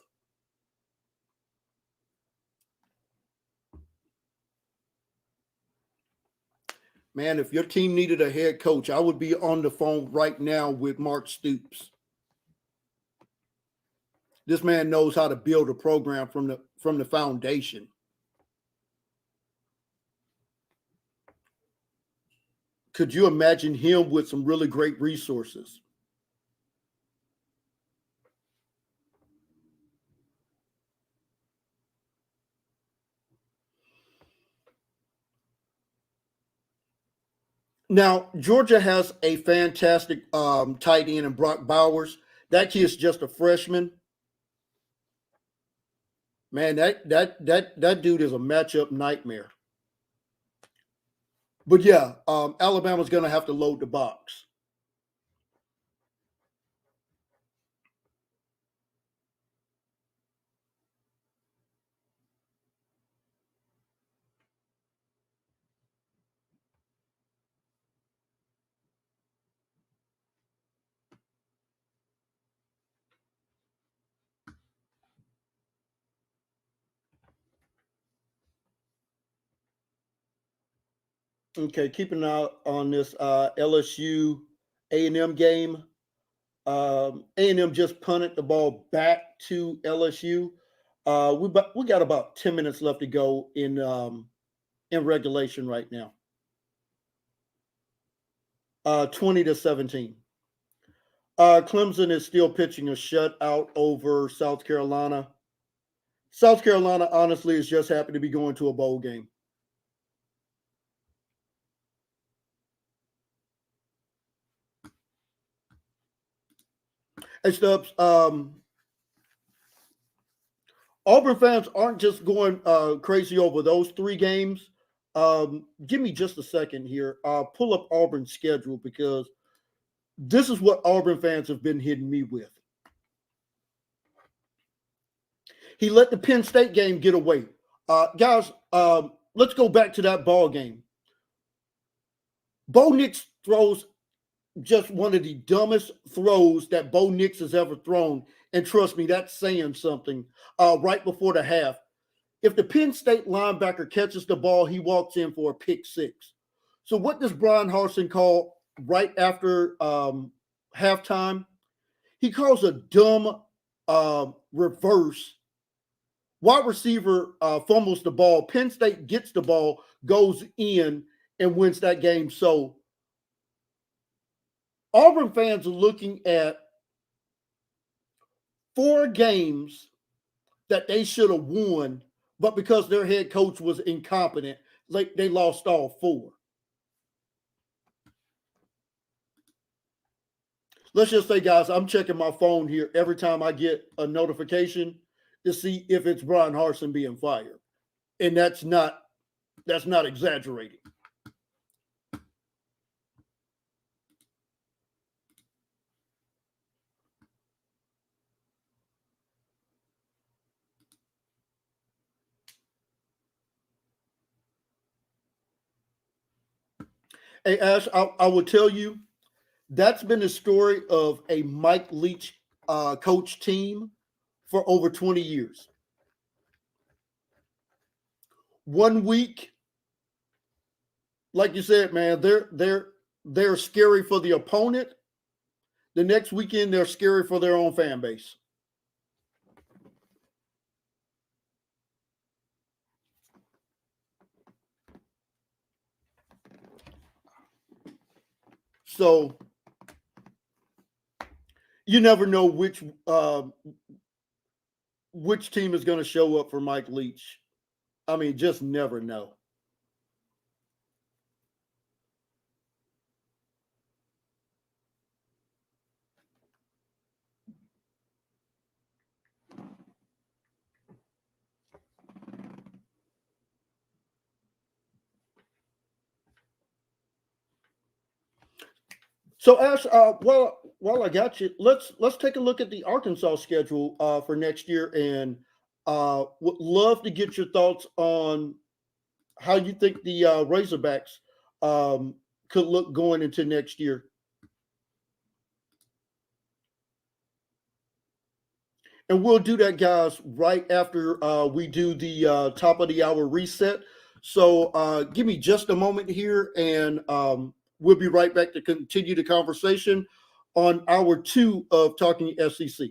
Man, if your team needed a head coach, I would be on the phone right now with Mark Stoops. This man knows how to build a program from the foundation. Could you imagine him with some really great resources? Now, Georgia has a fantastic tight end in Brock Bowers. That kid's just a freshman. Man, that dude is a matchup nightmare. But yeah, Alabama's going to have to load the box. Okay, keep an eye on this LSU A&M game. A&M just punted the ball back to LSU. We got about 10 minutes left to go in regulation right now. 20-17. Clemson is still pitching a shutout over South Carolina. South Carolina, honestly, is just happy to be going to a bowl game. Hey, Stubbs, Auburn fans aren't just going crazy over those 3 games. Give me just a second here. Pull up Auburn's schedule because this is what Auburn fans have been hitting me with. He let the Penn State game get away. Guys, let's go back to that ball game. Bo Nix throws just one of the dumbest throws that Bo Nix has ever thrown. And trust me, that's saying something right before the half. If the Penn State linebacker catches the ball, he walks in for a pick 6. So what does Brian Harsin call right after halftime? He calls a dumb reverse. Wide receiver fumbles the ball. Penn State gets the ball, goes in, and wins that game. So Auburn fans are looking at 4 games that they should have won, but because their head coach was incompetent, they lost all 4. Let's just say, guys, I'm checking my phone here every time I get a notification to see if it's Brian Harsin being fired. And that's not exaggerating. Hey, Ash, I will tell you, that's been the story of a Mike Leach coach team for over 20 years. 1 week, like you said, man, they're scary for the opponent. The next weekend, they're scary for their own fan base. So you never know which team is going to show up for Mike Leach. I mean, just never know. So, Ash, while I got you, let's take a look at the Arkansas schedule for next year, and would love to get your thoughts on how you think the Razorbacks could look going into next year. And we'll do that, guys, right after we do the top of the hour reset. So give me just a moment here, and we'll be right back to continue the conversation on hour 2 of Talking SEC.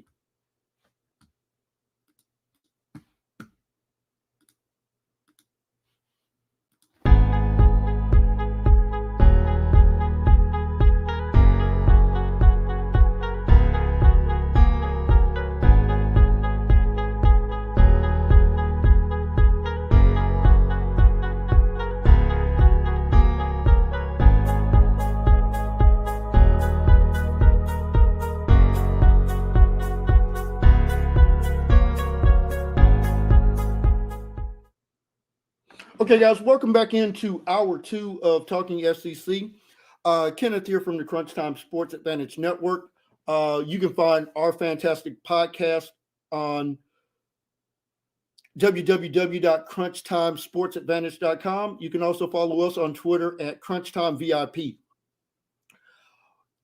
Okay, guys, welcome back into hour two of Talking SEC. Kenneth here from the Crunch Time Sports Advantage Network. You can find our fantastic podcast on www.crunchtimesportsadvantage.com. You can also follow us on Twitter at CrunchTimeVIP.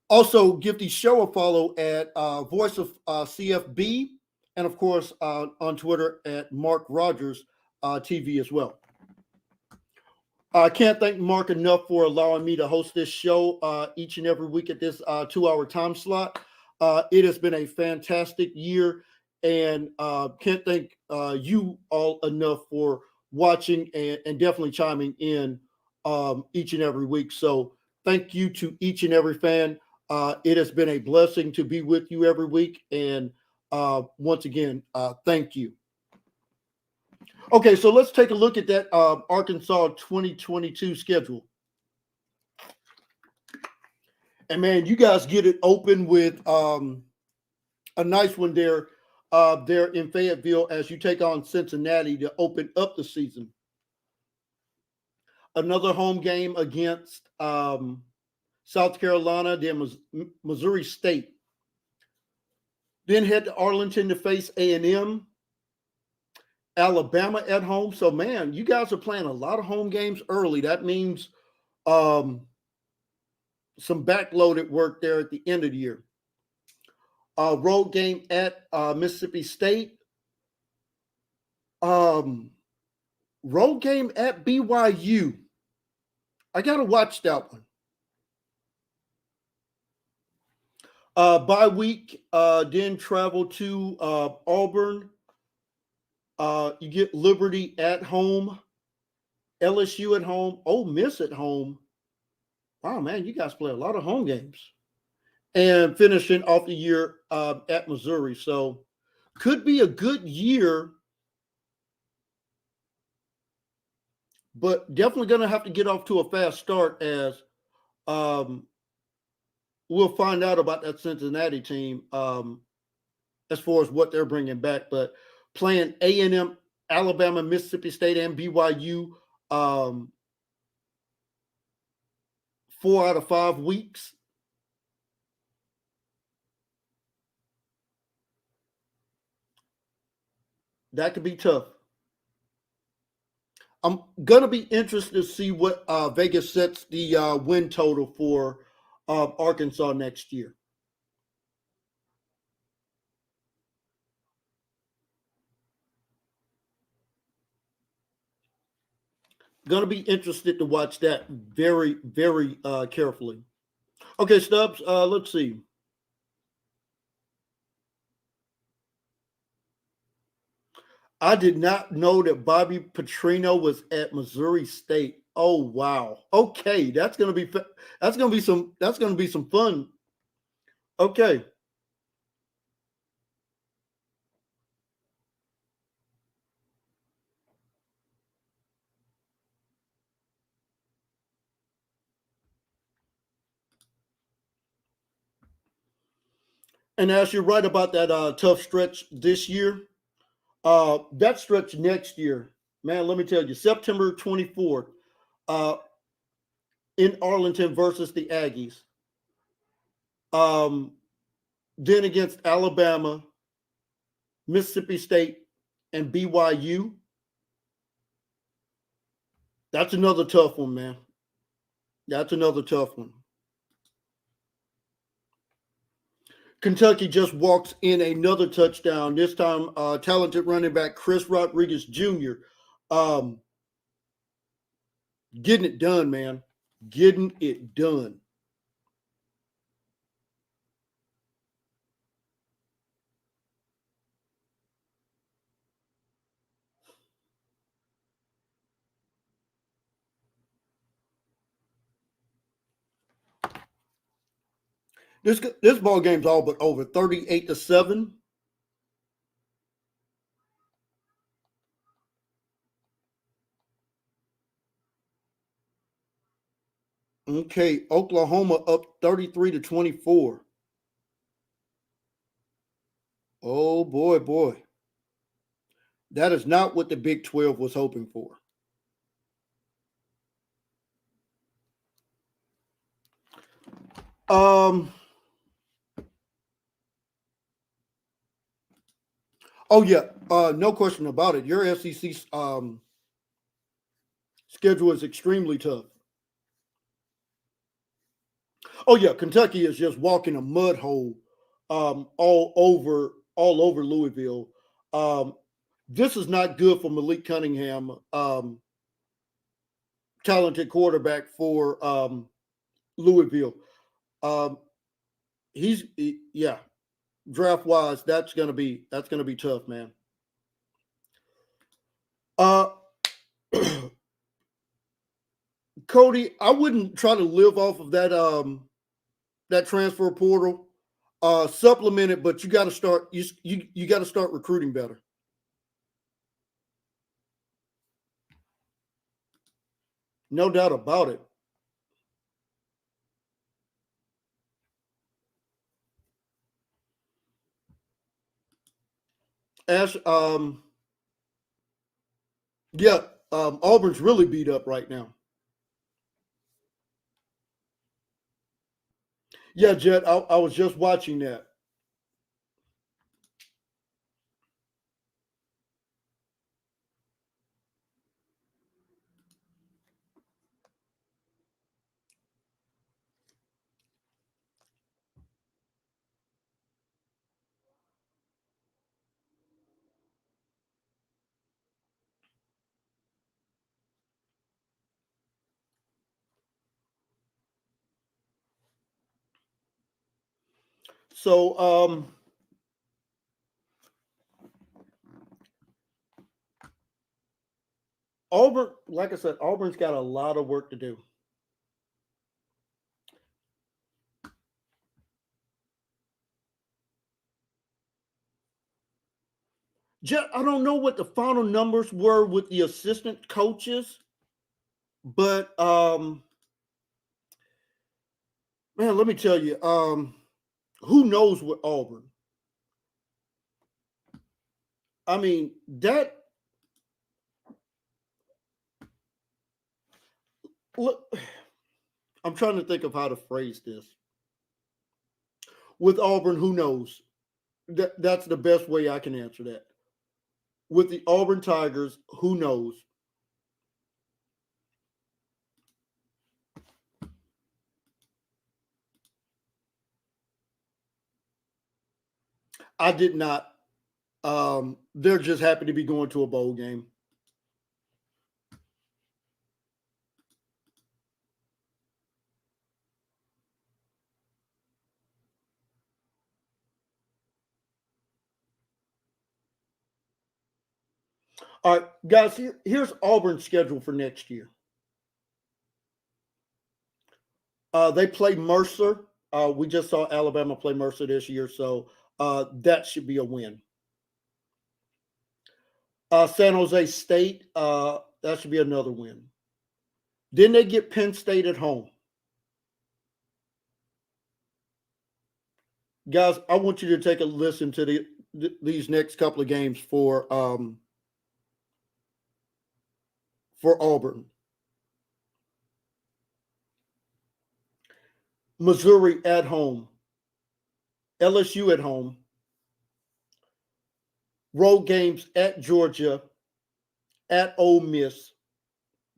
Also, give the show a follow at Voice of CFB, and of course on Twitter at Mark Rogers TV as well. I can't thank Mark enough for allowing me to host this show each and every week at this 2 hour time slot. It has been a fantastic year, and can't thank you all enough for watching and definitely chiming in each and every week. So thank you to each and every fan. It has been a blessing to be with you every week. And once again, thank you. Okay, so let's take a look at that Arkansas 2022 schedule. And man, you guys get it open with a nice one there in Fayetteville as you take on Cincinnati to open up the season. Another home game against South Carolina, then Missouri State. Then head to Arlington to face A&M. Alabama at home. So, man, you guys are playing a lot of home games early. That means some backloaded work there at the end of the year. Road game at Mississippi State. Road game at BYU. I got to watch that one. Bye week, then travel to Auburn. You get Liberty at home, LSU at home, Ole Miss at home. Wow, man, you guys play a lot of home games. And finishing off the year at Missouri. So could be a good year, but definitely going to have to get off to a fast start as we'll find out about that Cincinnati team as far as what they're bringing back. But playing A&M, Alabama, Mississippi State, and BYU 4 out of 5 weeks. That could be tough. I'm going to be interested to see what Vegas sets the win total for Arkansas next year. Going to be interested to watch that very, very carefully. Okay, Stubbs, let's see. I did not know that Bobby Petrino was at Missouri State. Oh wow. Okay, that's going to be some fun. Okay. And as you're right about that tough stretch this year, that stretch next year, man, let me tell you, September 24th in Arlington versus the Aggies. Then against Alabama, Mississippi State, and BYU. That's another tough one, man. That's another tough one. Kentucky just walks in another touchdown. This time, talented running back Chris Rodriguez Jr. Getting it done, man. Getting it done. This ball game's all but over, 38-7. Okay, Oklahoma up 33-24. Oh boy. That is not what the Big 12 was hoping for. Um. Oh yeah. No question about it. Your SEC schedule is extremely tough. Oh yeah, Kentucky is just walking a mud hole all over Louisville. Um, this is not good for Malik Cunningham, talented quarterback for Louisville. Um, yeah, draft wise, that's gonna be tough, man. Uh, Cody, I wouldn't try to live off of that transfer portal. Supplement it, but you got to start you got to start recruiting better. No doubt about it. Ash, yeah, Auburn's really beat up right now. Yeah, Jet, I was just watching that. So, Auburn, like I said, Auburn's got a lot of work to do. Jet, I don't know what the final numbers were with the assistant coaches, but man, let me tell you, who knows what Auburn? I mean, that look. I'm trying to think of how to phrase this. With Auburn, who knows? That's the best way I can answer that. With the Auburn Tigers, who knows? I did not. They're just happy to be going to a bowl game. All right, guys. Here's Auburn's schedule for next year. They play Mercer. We just saw Alabama play Mercer this year, so that should be a win. San Jose State. That should be another win. Then they get Penn State at home. Guys, I want you to take a listen to these next couple of games for Auburn. Missouri at home, LSU at home, road games at Georgia, at Ole Miss,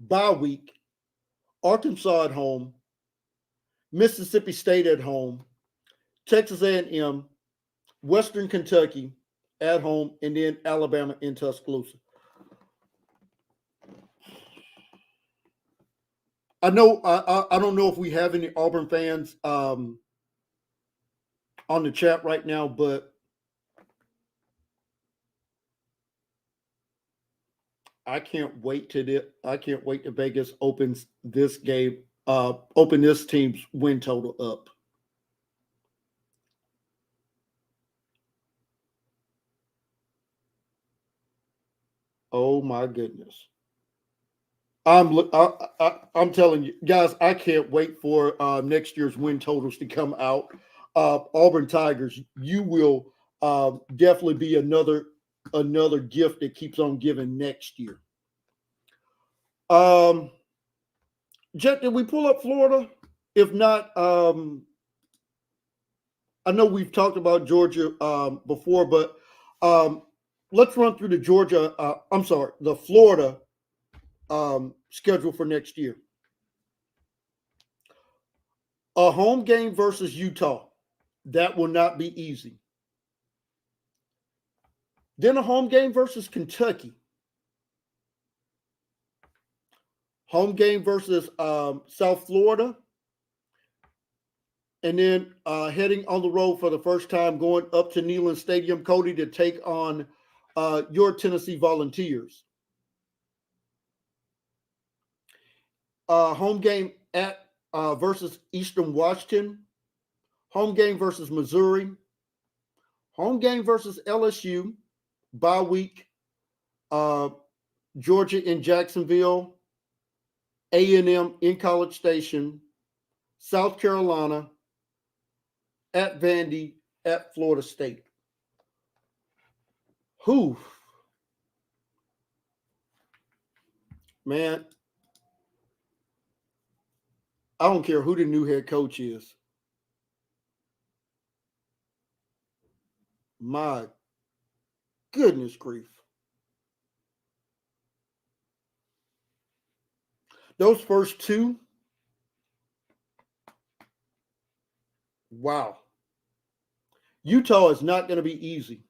bye week, Arkansas at home, Mississippi State at home, Texas A&M, Western Kentucky at home, and then Alabama in Tuscaloosa. I don't know if we have any Auburn fans on the chat right now, but I can't wait to Vegas opens this game, open this team's win total up. Oh my goodness. I'm telling you, guys, I can't wait for next year's win totals to come out. Auburn Tigers, you will definitely be another gift that keeps on giving next year. Jet, did we pull up Florida? If not, I know we've talked about Georgia before, but um, let's run through the Georgia. I'm sorry, the Florida schedule for next year. A home game versus Utah. That will not be easy. Then a home game versus Kentucky. Home game versus South Florida. And then heading on the road for the first time, going up to Neyland Stadium, Cody, to take on your Tennessee Volunteers. Home game at versus Eastern Washington. Home game versus Missouri. Home game versus LSU. Bye week. Georgia in Jacksonville. A&M in College Station. South Carolina. At Vandy. At Florida State. Whew. Man, I don't care who the new head coach is. My goodness grief. Those first two, wow. Utah is not going to be easy.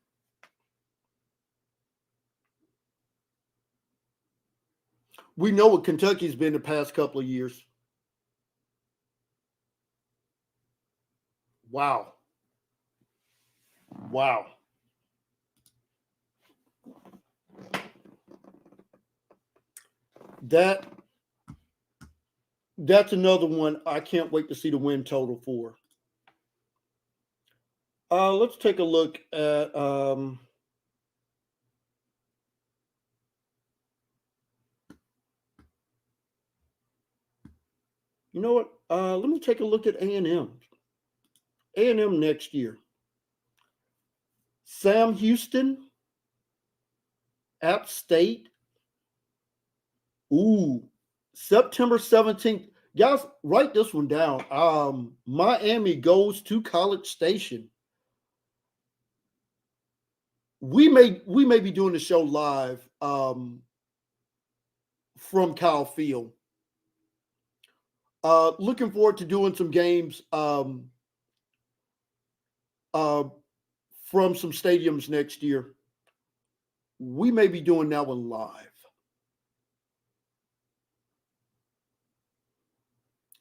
We know what Kentucky's been the past couple of years. Wow. Wow. That's another one I can't wait to see the win total for. Let's take a look at you know what? Let me take a look at A&M. A&M next year. Sam Houston, App State. Ooh, September 17th. Guys, write this one down. Miami goes to College Station. We may be doing the show live from Kyle Field. Looking forward to doing some games from some stadiums next year. We may be doing that one live.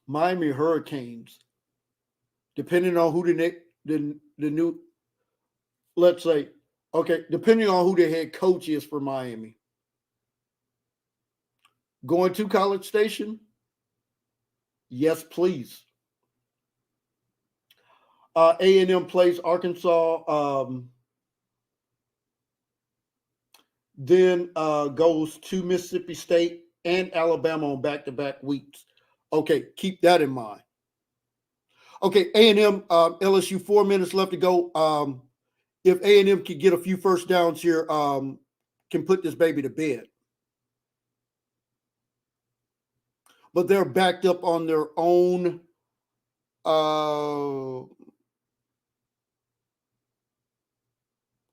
Miami Hurricanes, depending on who the new, let's say, okay, depending on who the head coach is for Miami. Going to College Station? Yes, please. A&M plays Arkansas, then goes to Mississippi State and Alabama on back-to-back weeks. Okay, keep that in mind. Okay, A&M, LSU, 4 minutes left to go. If A&M can get a few first downs here, can put this baby to bed. But they're backed up on their own.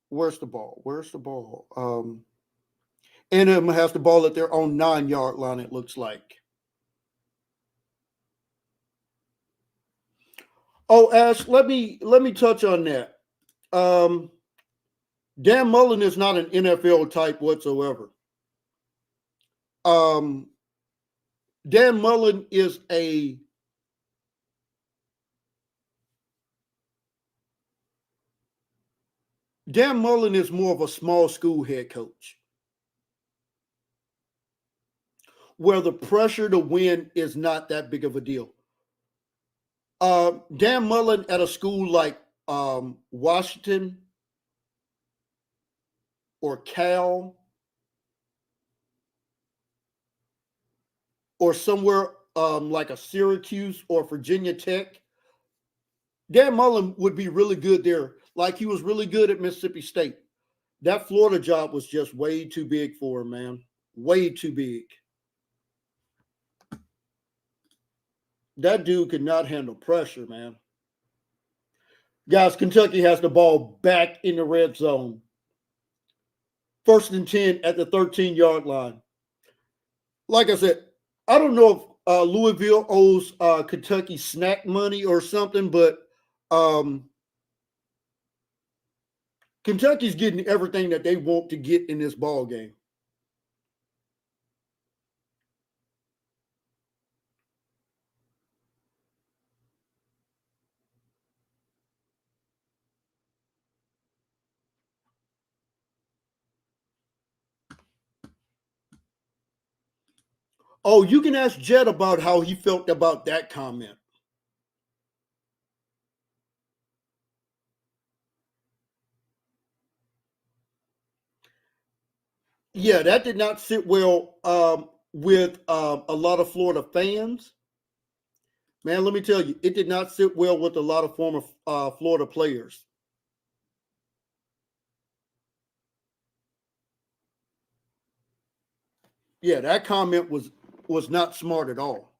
Where's the ball? A&M has the ball at their own 9-yard line, it looks like. Oh, Ash, let me touch on that. Dan Mullen is not an NFL type whatsoever. Dan Mullen is more of a small school head coach, where the pressure to win is not that big of a deal. Dan Mullen at a school like Washington or Cal or somewhere like a Syracuse or Virginia Tech, Dan Mullen would be really good there, like he was really good at Mississippi State. That Florida job was just way too big for him, man. Way too big. That dude could not handle pressure, man. Guys, Kentucky has the ball back in the red zone. 1st and 10 at the 13-yard line. Like I said, I don't know if Louisville owes Kentucky snack money or something, but um, Kentucky's getting everything that they want to get in this ball game. Oh, you can ask Jed about how he felt about that comment. Yeah, that did not sit well with a lot of Florida fans. Man, let me tell you, it did not sit well with a lot of former Florida players. Yeah, that comment was not smart at all.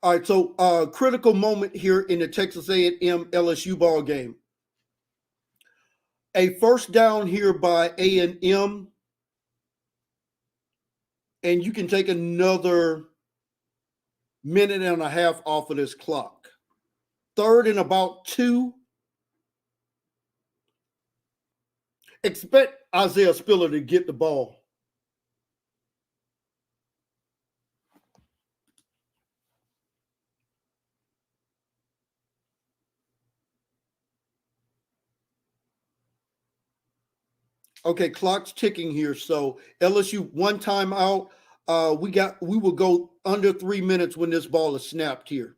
All right, so critical moment here in the Texas A&M LSU ball game. A first down here by A&M, and you can take another minute and a half off of this clock. 3rd and about 2. Expect Isaiah Spiller to get the ball. Okay, clock's ticking here. So LSU 1 timeout. We will go under 3 minutes when this ball is snapped here.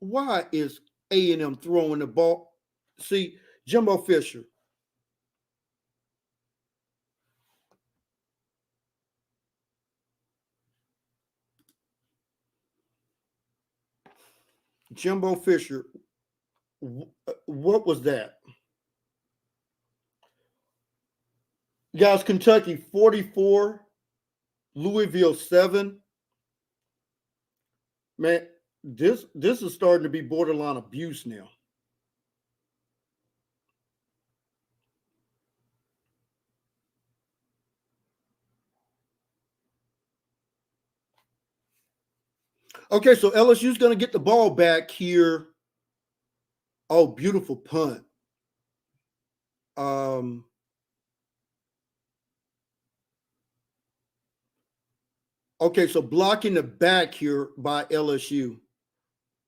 Why is A&M throwing the ball? See, Jimbo Fisher. Jimbo Fisher. What was that? Guys, Kentucky 44, Louisville 7. Man, this is starting to be borderline abuse now. Okay, so LSU's going to get the ball back here. Oh, beautiful punt. Okay, so blocking the back here by LSU.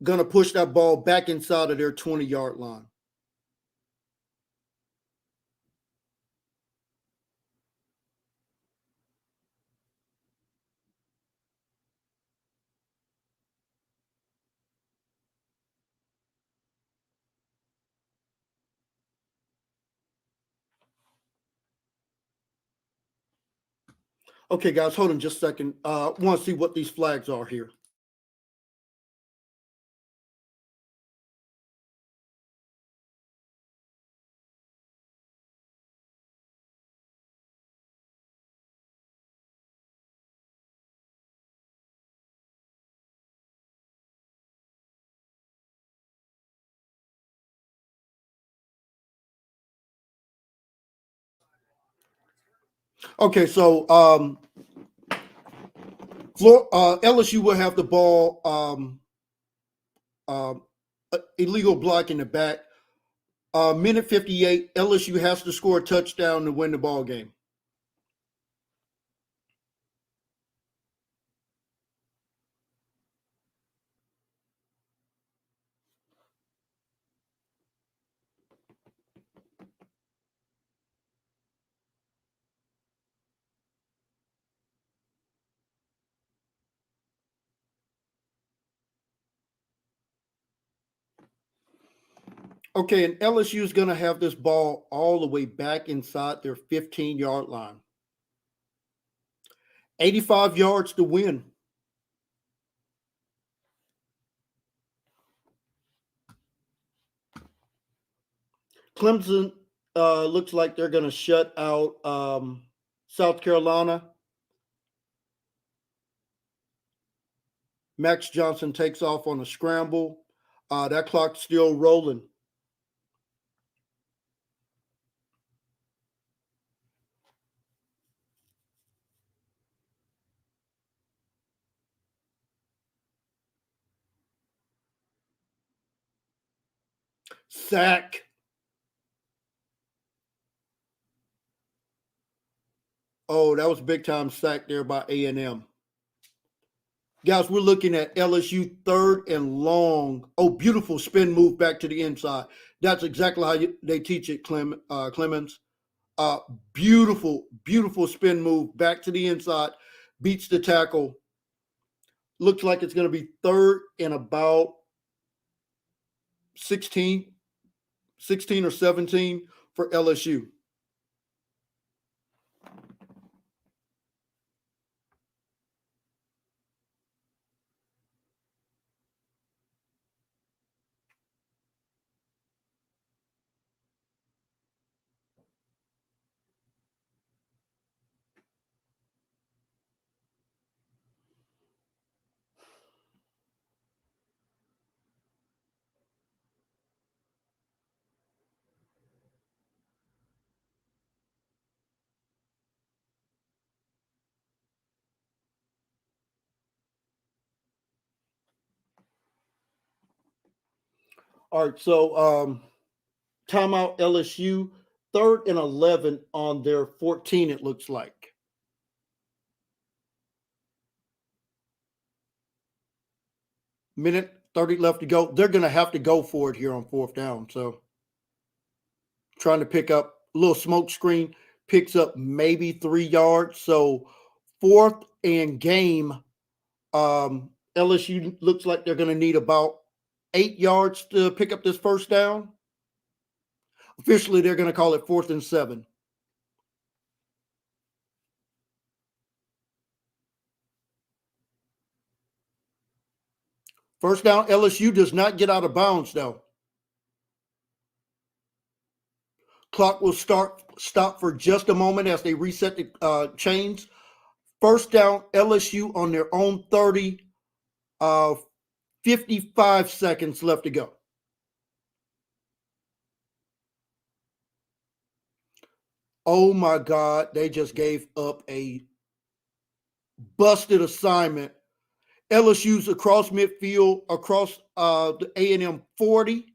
Going to push that ball back inside of their 20-yard line. Okay, guys, hold on just a second. Want to see what these flags are here. Okay, so LSU will have the ball. Illegal block in the back. Minute 58. LSU has to score a touchdown to win the ball game. Okay, and LSU is going to have this ball all the way back inside their 15-yard line. 85 yards to win. Clemson looks like they're going to shut out South Carolina. Max Johnson takes off on a scramble. That clock's still rolling. Sack. Oh, that was a big time sack there by A&M. Guys, we're looking at LSU third and long. Oh, beautiful spin move back to the inside. That's exactly how they teach it, Clemens. Uh, beautiful spin move back to the inside. Beats the tackle. Looks like it's going to be third and about 16 or 17 for LSU. All right, so timeout LSU, third and 11 on their 14, it looks like. Minute 30 left to go. They're going to have to go for it here on fourth down. So trying to pick up a little smoke screen, picks up maybe 3 yards. So fourth and game, LSU looks like they're going to need about 8 yards to pick up this first down. Officially, they're going to call it 4th and 7. First down, LSU does not get out of bounds, though. Clock will stop for just a moment as they reset the chains. First down, LSU on their own 30, 55 seconds left to go. Oh my God, they just gave up a busted assignment. LSU's across midfield, across the A&M 40.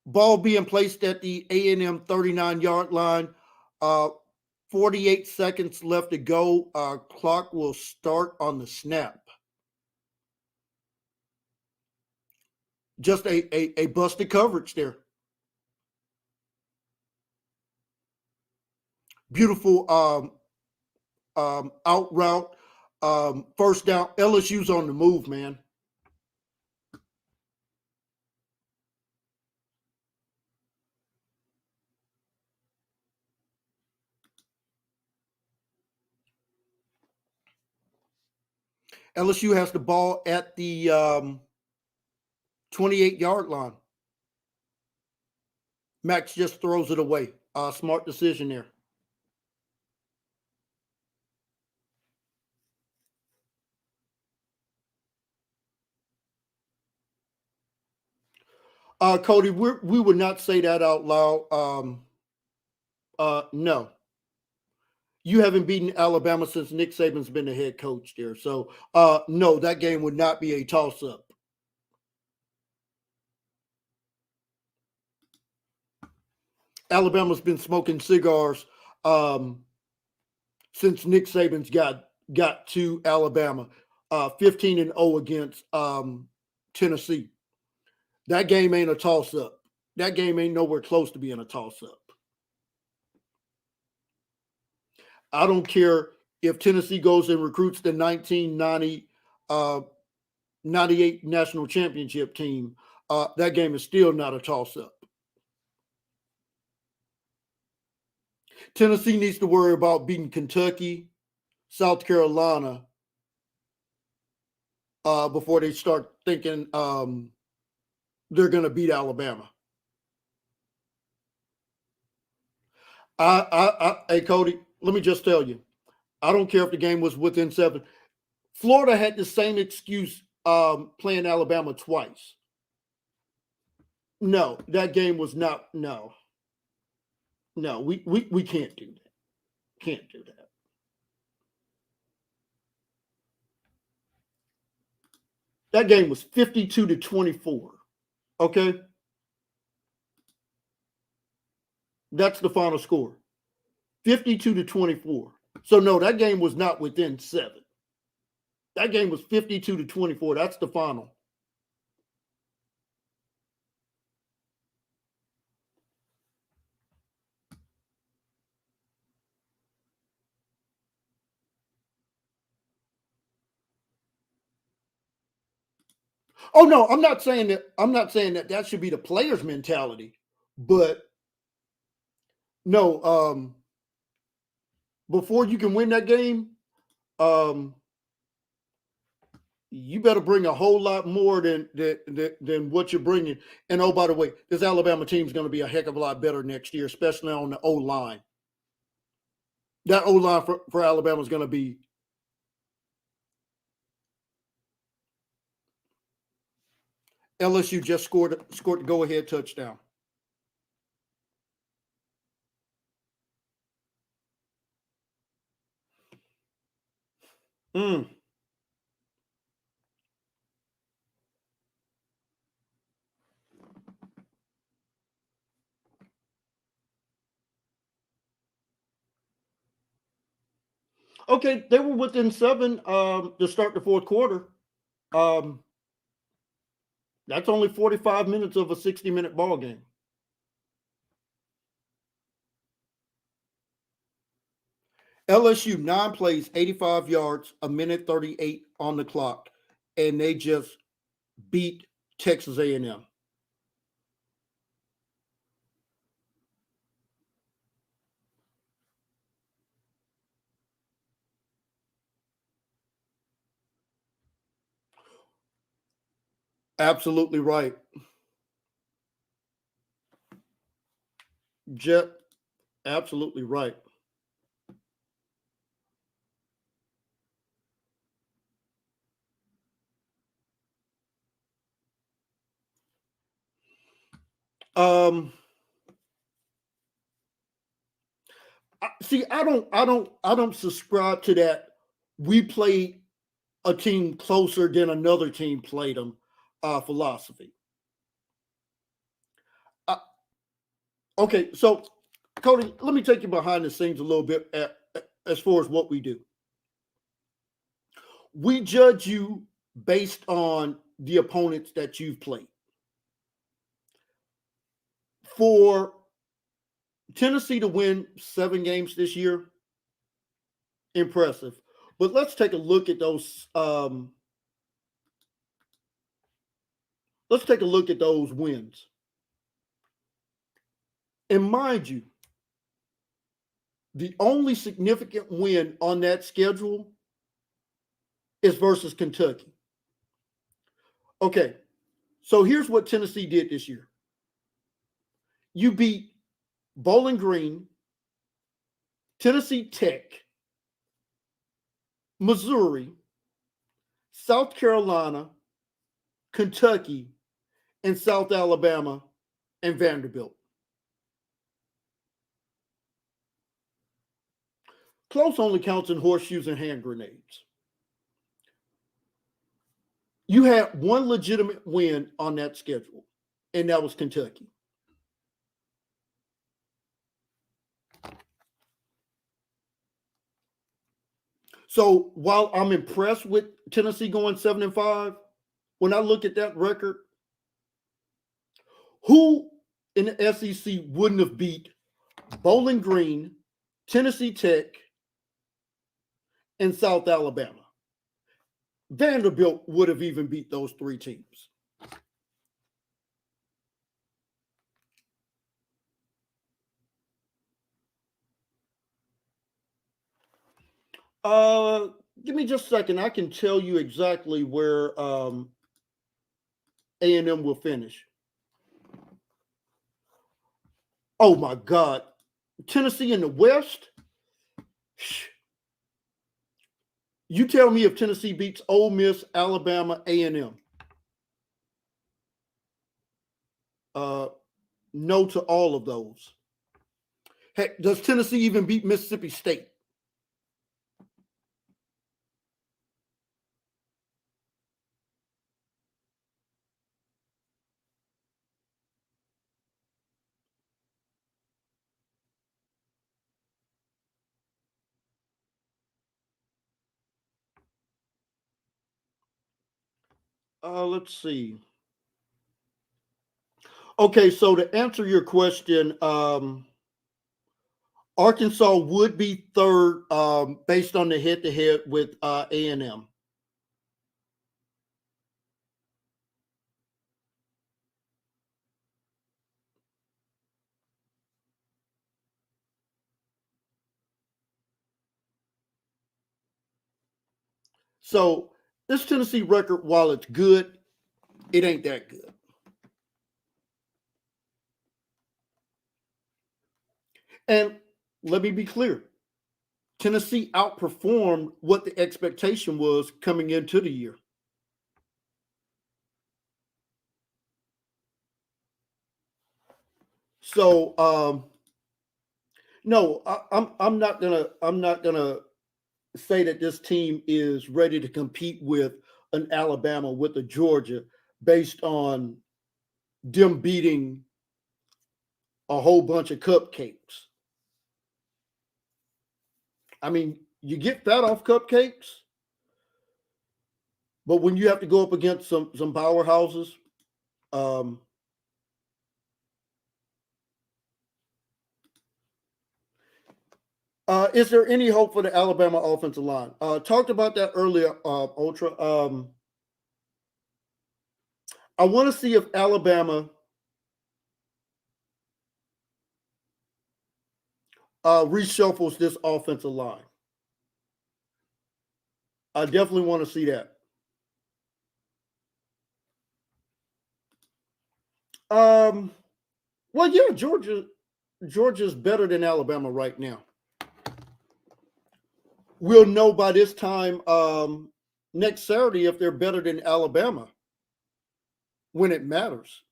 Ball being placed at the A&M 39-yard line. 48 seconds left to go. Clock will start on the snap. Just a busted coverage there. Beautiful out route. First down. LSU's on the move, man. LSU has the ball at the 28-yard line. Max just throws it away. Smart decision there. Cody, we would not say that out loud. No. You haven't beaten Alabama since Nick Saban's been the head coach there. So, no, that game would not be a toss-up. Alabama's been smoking cigars since Nick Saban's got to Alabama. 15-0 against Tennessee. That game ain't a toss-up. That game ain't nowhere close to being a toss-up. I don't care if Tennessee goes and recruits the 1990 98 national championship team. That game is still not a toss-up. Tennessee needs to worry about beating Kentucky, South Carolina before they start thinking they're going to beat Alabama. Hey, Cody, let me just tell you, I don't care if the game was within 7. Florida had the same excuse playing Alabama twice. No, that game was not. No, we can't do that. Can't do that. That game was 52-24. Okay, that's the final score. 52-24. So no, that game was not within 7. That game was 52-24. That's the final. Oh no, I'm not saying that. I'm not saying that that should be the players' mentality, but no. Before you can win that game, um, you better bring a whole lot more than what you're bringing. And oh, by the way, this Alabama team is going to be a heck of a lot better next year, especially on the O line. That O line for Alabama is going to be. LSU just scored the go ahead touchdown. Okay, they were within 7 to start the fourth quarter. That's only 45 minutes of a 60-minute ball game. LSU 9 plays, 85 yards, a minute 38 on the clock, and they just beat Texas A&M. Absolutely right. Jet, absolutely right. See, I don't subscribe to that. We played a team closer than another team played them philosophy. Okay, so Cody, let me take you behind the scenes a little bit as far as what we do. We judge you based on the opponents that you've played. For Tennessee to win 7 games this year, impressive. But let's take a look at those. Let's take a look at those wins. And mind you, the only significant win on that schedule is versus Kentucky. Okay, so here's what Tennessee did this year. You beat Bowling Green, Tennessee Tech, Missouri, South Carolina, Kentucky, and South Alabama, and Vanderbilt. Close only counts in horseshoes and hand grenades. You had one legitimate win on that schedule, and that was Kentucky. So while I'm impressed with Tennessee going 7-5, when I look at that record, who in the SEC wouldn't have beat Bowling Green, Tennessee Tech, and South Alabama? Vanderbilt would have even beat those 3 teams. Give me just a second. I can tell you exactly where A&M will finish. Oh my God. Tennessee in the West? You tell me if Tennessee beats Ole Miss, Alabama, A&M. No to all of those. Heck, does Tennessee even beat Mississippi State? Let's see. Okay, so to answer your question, Arkansas would be third based on the head-to-head with A&M. So this Tennessee record, while it's good, it ain't that good. And let me be clear. Tennessee outperformed what the expectation was coming into the year. So no, I'm not gonna say that this team is ready to compete with an Alabama, with a Georgia, based on them beating a whole bunch of cupcakes. I mean, you get fat off cupcakes, but when you have to go up against some powerhouses, um, is there any hope for the Alabama offensive line? Talked about that earlier, Ultra. I want to see if Alabama reshuffles this offensive line. I definitely want to see that. Um, well, yeah, Georgia's better than Alabama right now. We'll know by this time next Saturday if they're better than Alabama when it matters.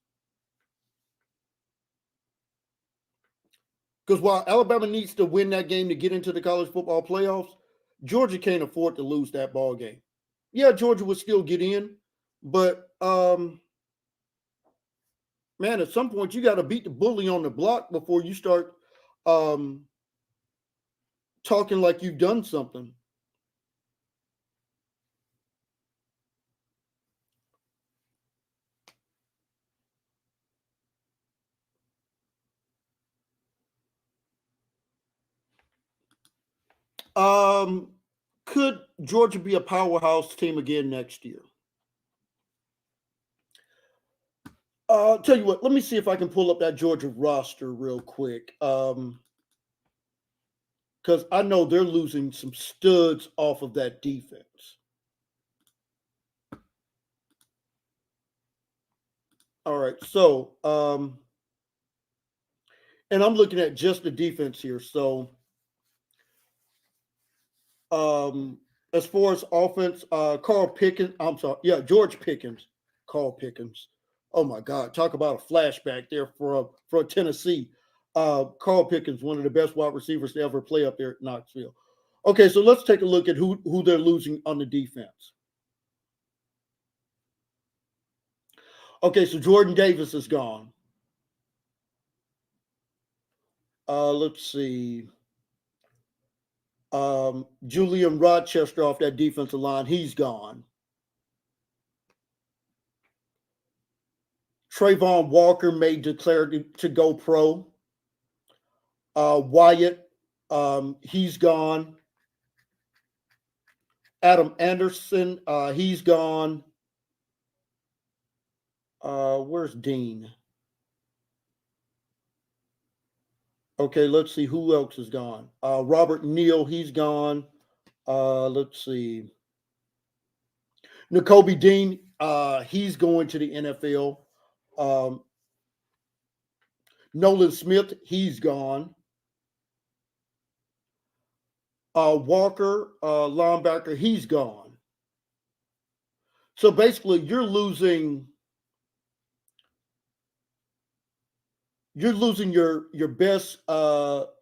Because while Alabama needs to win that game to get into the college football playoffs, Georgia can't afford to lose that ball game. Yeah, Georgia would still get in, but man, at some point you got to beat the bully on the block before you start um, talking like you've done something. Um, could Georgia be a powerhouse team again next year? Tell you what, let me see if I can pull up that Georgia roster real quick. Because I know they're losing some studs off of that defense. All right, so and I'm looking at just the defense here. So um as far as offense, Carl Pickens, I'm sorry, yeah, George Pickens, Carl Pickens. Oh my God, talk about a flashback there for Tennessee. Carl Pickens, one of the best wide receivers to ever play up there at Knoxville. Okay, so let's take a look at who they're losing on the defense. Okay, so Jordan Davis is gone. Let's see. Julian Rochester off that defensive line, he's gone. Trayvon Walker may declare to go pro. Wyatt, he's gone. Adam Anderson, he's gone. Where's Dean? Okay, let's see who else is gone. Robert Neal, he's gone. Let's see. N'Kobe Dean, he's going to the NFL. Um, Nolan Smith, he's gone. Walker, linebacker, he's gone. So basically, you're losing your best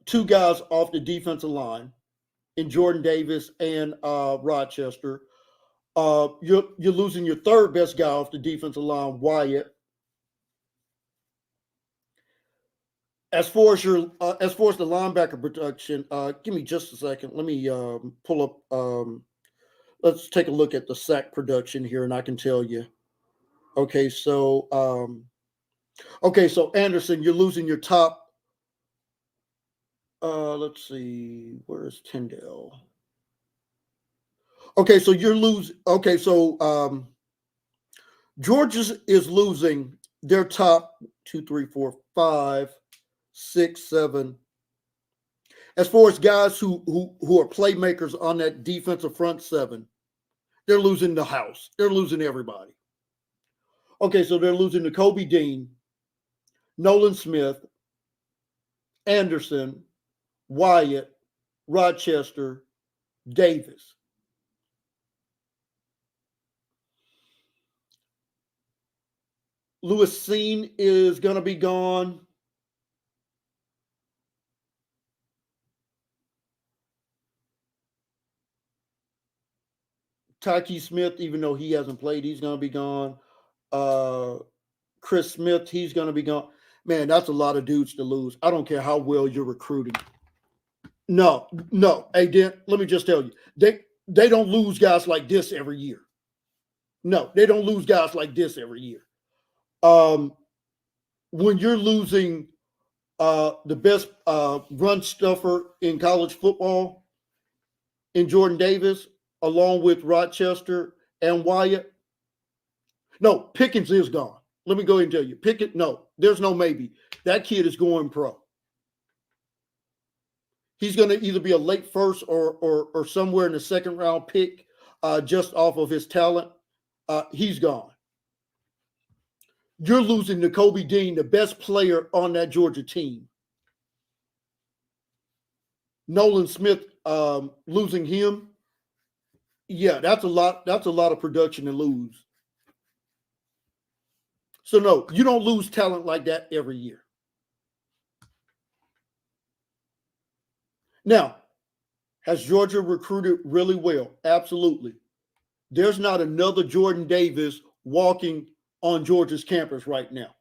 two guys off the defensive line in Jordan Davis and Rochester. You're losing your third best guy off the defensive line, Wyatt. As far as the linebacker production, give me just a second. Let me pull up. Let's take a look at the sack production here, and I can tell you. Okay, so Anderson, you're losing your top. Let's see, where is Tyndale? Okay, so you're losing. Okay, so Georgia is losing their top 2, 3, 4, 5, 6, 7. As far as guys who are playmakers on that defensive front seven, they're losing the house. They're losing everybody. Okay, so they're losing to Kobe Dean, Nolan Smith, Anderson, Wyatt, Rochester, Davis. Lewis Seen is going to be gone. Tyke Smith, even though he hasn't played, he's going to be gone. Chris Smith, he's going to be gone. Man, that's a lot of dudes to lose. I don't care how well you're recruiting. No. Hey, Dan, let me just tell you, they don't lose guys like this every year. No, they don't lose guys like this every year. When you're losing the best run stuffer in college football in Jordan Davis, along with Rochester and Wyatt, no, Pickens is gone. Let me go ahead and tell you, Pickett. No, there's no maybe. That kid is going pro. He's going to either be a late first or somewhere in the second round pick, just off of his talent. He's gone. You're losing to Kobe Dean, the best player on that Georgia team. Nolan Smith, losing him. Yeah, that's a lot. That's a lot of production to lose. So no, you don't lose talent like that every year. Now, has Georgia recruited really well? Absolutely. There's not another Jordan Davis walking on Georgia's campus right now.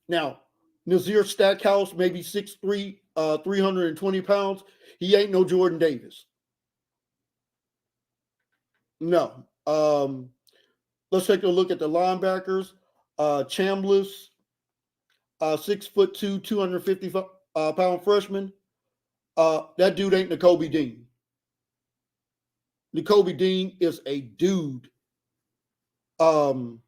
Now, Nazir Stackhouse, maybe 6'3", 320 pounds. He ain't no Jordan Davis. No. Let's take a look at the linebackers. Chambliss, 6'2", 250 pound freshman. That dude ain't N'Kobe Dean. N'Kobe Dean is a dude. No,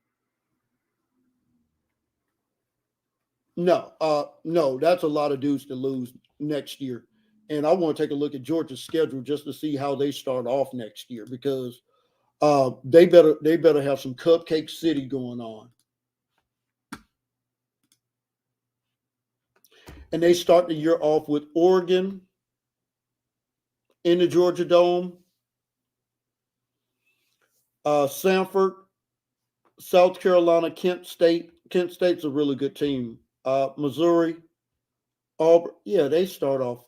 that's a lot of dudes to lose next year. And I want to take a look at Georgia's schedule just to see how they start off next year, because they better have some Cupcake City going on. And they start the year off with Oregon in the Georgia Dome, Sanford, South Carolina, Kent State. Kent State's a really good team. Missouri, Auburn. Yeah, they start off.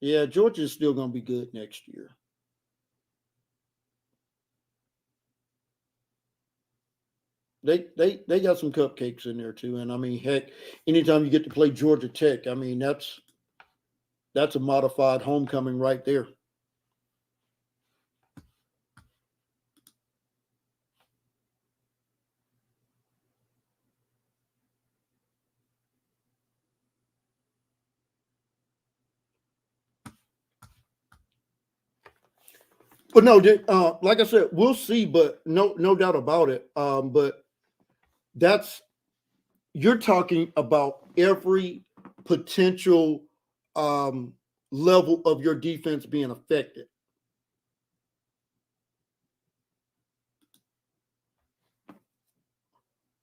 Yeah, Georgia's still going to be good next year. They got some cupcakes in there too. And I mean, heck, anytime you get to play Georgia Tech, I mean, that's a modified homecoming right there. But no, like I said, we'll see. But no doubt about it. But you're talking about every potential level of your defense being affected.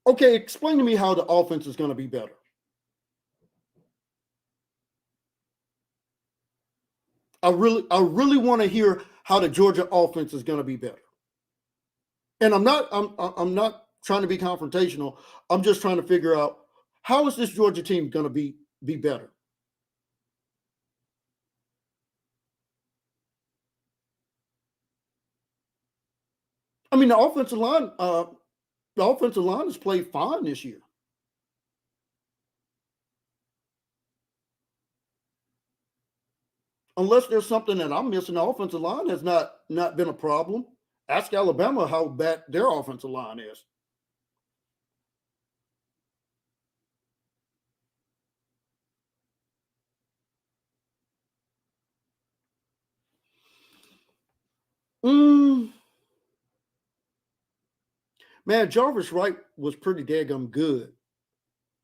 Okay, explain to me how the offense is going to be better. I really want to hear how the Georgia offense is going to be better. And I'm not trying to be confrontational. I'm just trying to figure out how is this Georgia team going to be better. I mean, the offensive line has played fine this year. Unless there's something that I'm missing, the offensive line has not been a problem. Ask Alabama how bad their offensive line is. Mm, man, Jarvis Wright was pretty daggum good.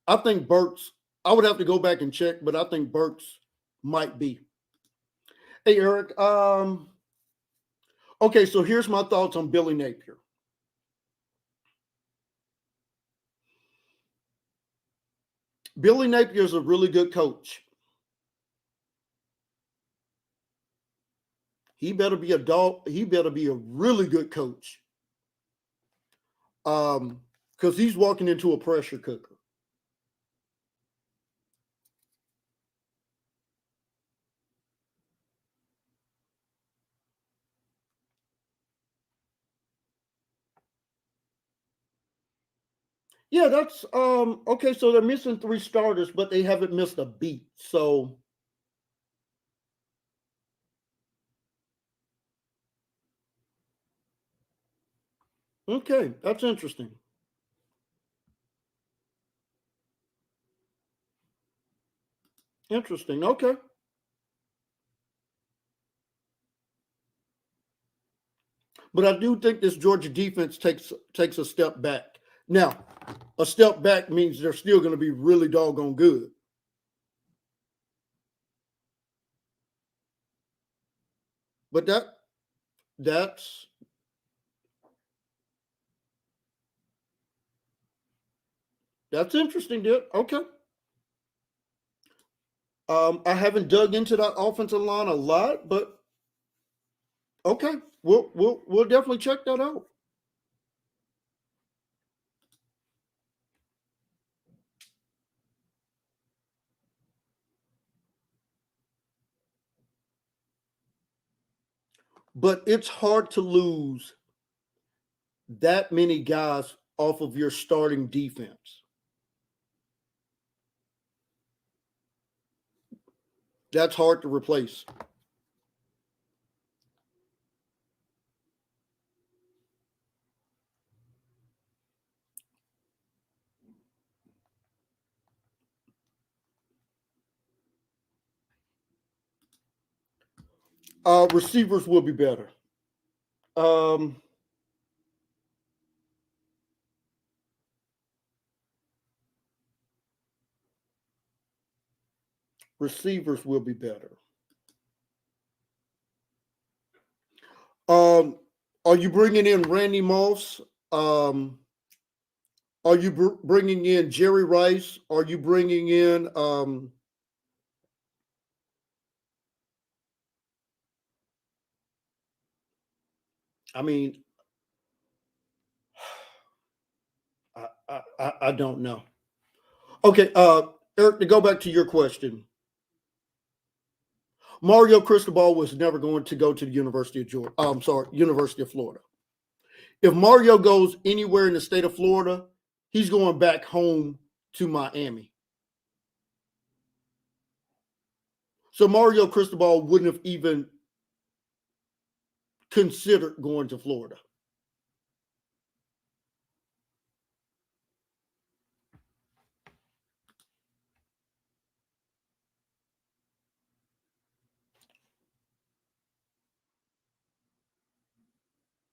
I think Burks. I would have to go back and check, but I think Burks might be. Hey, Eric. Okay, so here's my thoughts on Billy Napier. Billy Napier is a really good coach. He better be a dog. He better be a really good coach. Because he's walking into a pressure cooker. Yeah, that's okay. So they're missing three starters, but they haven't missed a beat. So okay, that's interesting. Interesting. Okay. But I do think this Georgia defense takes a step back. Now, a step back means they're still going to be really doggone good. But that's that's interesting, dude. Okay. I haven't dug into that offensive line a lot, but okay, we'll definitely check that out. But it's hard to lose that many guys off of your starting defense. That's hard to replace. Receivers will be better. Um, Receivers will be better. Um, are you bringing in Randy Moss? Um, are you bringing in Jerry Rice? Are you bringing in? I mean, I don't know. Okay, Eric. To go back to your question, Mario Cristobal was never going to go to the University of Georgia. I'm sorry, University of Florida. If Mario goes anywhere in the state of Florida, he's going back home to Miami. So Mario Cristobal wouldn't have even considered going to Florida.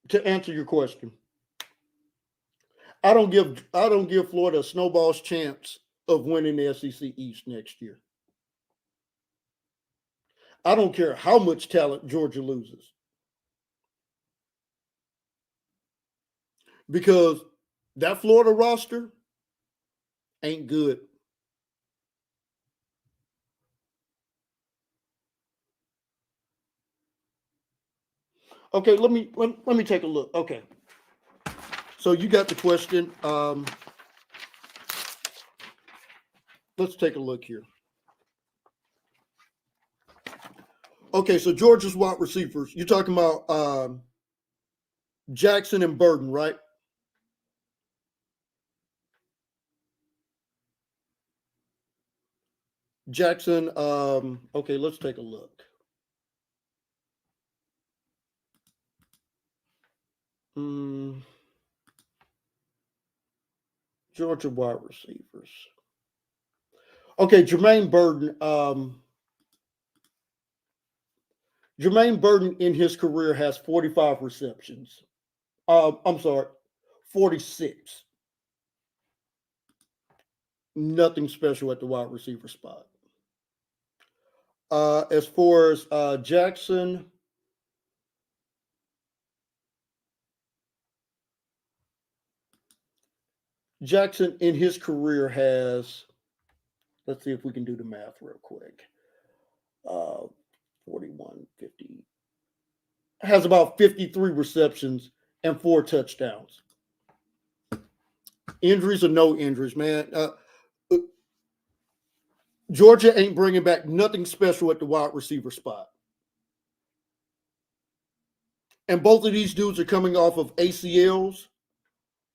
To answer your question, I don't give Florida a snowball's chance of winning the SEC East next year. I don't care how much talent Georgia loses because that Florida roster Ain't good. Okay, let me take a look. Okay, so you got the question. Let's take a look here. Okay, so Georgia's wide receivers. You're talking about Jackson and Burden, right? Jackson. Okay, let's take a look. Mm, Georgia wide receivers. Okay, Jermaine Burden in his career has 45 receptions. I'm sorry, 46. Nothing special at the wide receiver spot. As far as Jackson in his career has, let's see if we can do the math real quick. Uh, 41, 50, has about 53 receptions and 4 touchdowns. Injuries or no injuries, man. Georgia ain't bringing back nothing special at the wide receiver spot. And both of these dudes are coming off of ACLs.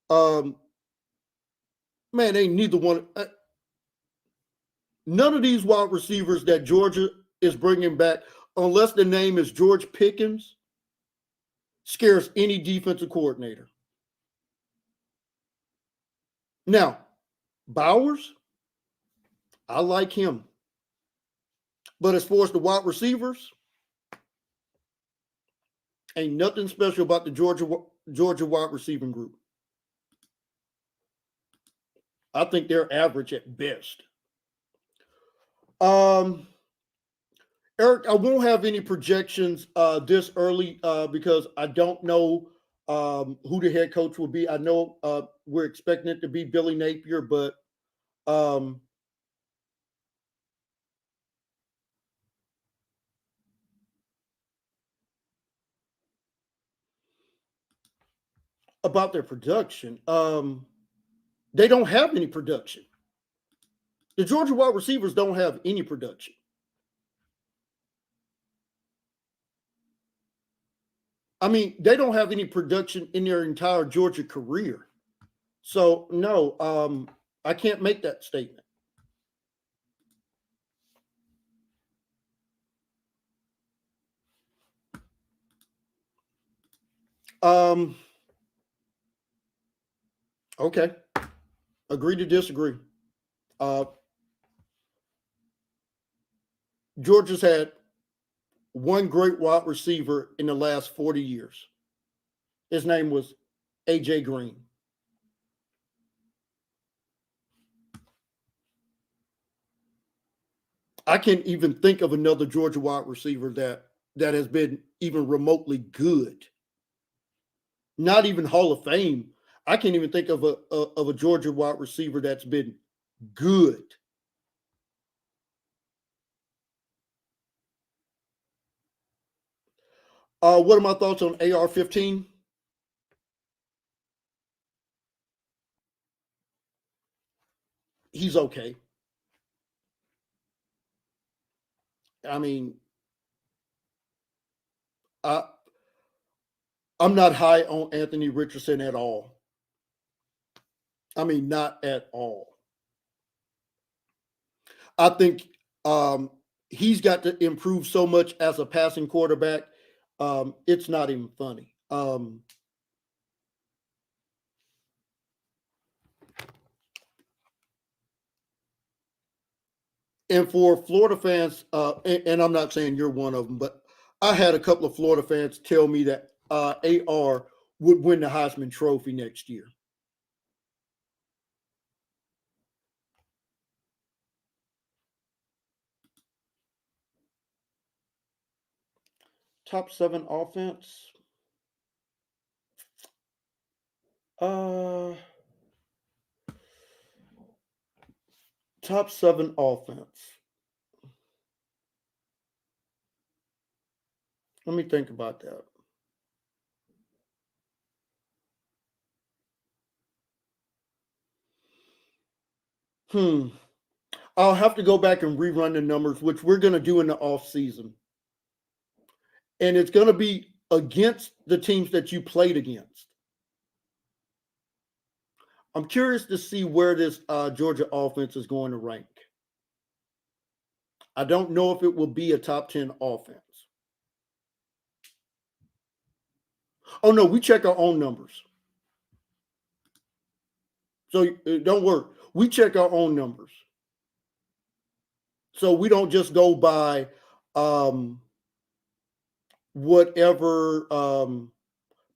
Um, man, ain't neither one. None of these wide receivers that Georgia is bringing back, unless the name is George Pickens, scares any defensive coordinator. Now, Bowers, I like him. But as far as the wide receivers, ain't nothing special about the Georgia wide receiving group. I think they're average at best. Um, Eric, I won't have any projections this early because I don't know who the head coach will be. I know we're expecting it to be Billy Napier, but um, about their production, they don't have any production. The Georgia wide receivers don't have any production. I mean, they don't have any production in their entire Georgia career. So no, I can't make that statement. Um, okay, agree to disagree. Uh, Georgia's had one great wide receiver in the last 40 years. His name was AJ Green. I can't even think of another Georgia wide receiver that has been even remotely good. Not even Hall of Fame. I can't even think of a Georgia wide receiver that's been good. What are my thoughts on AR-15? He's okay. I mean, I I'm not high on Anthony Richardson at all. I mean, not at all. I think he's got to improve so much as a passing quarterback. It's not even funny. And for Florida fans, and I'm not saying you're one of them, but I had a couple of Florida fans tell me that AR would win the Heisman Trophy next year. Top seven offense. Uh, Top 7 offense. Let me think about that. I'll have to go back and rerun the numbers, which we're going to do in the off season. And it's going to be against the teams that you played against. I'm curious to see where this Georgia offense is going to rank. I don't know if it will be a top 10 offense. Oh, no, we check our own numbers. So don't worry. We check our own numbers. So we don't just go by whatever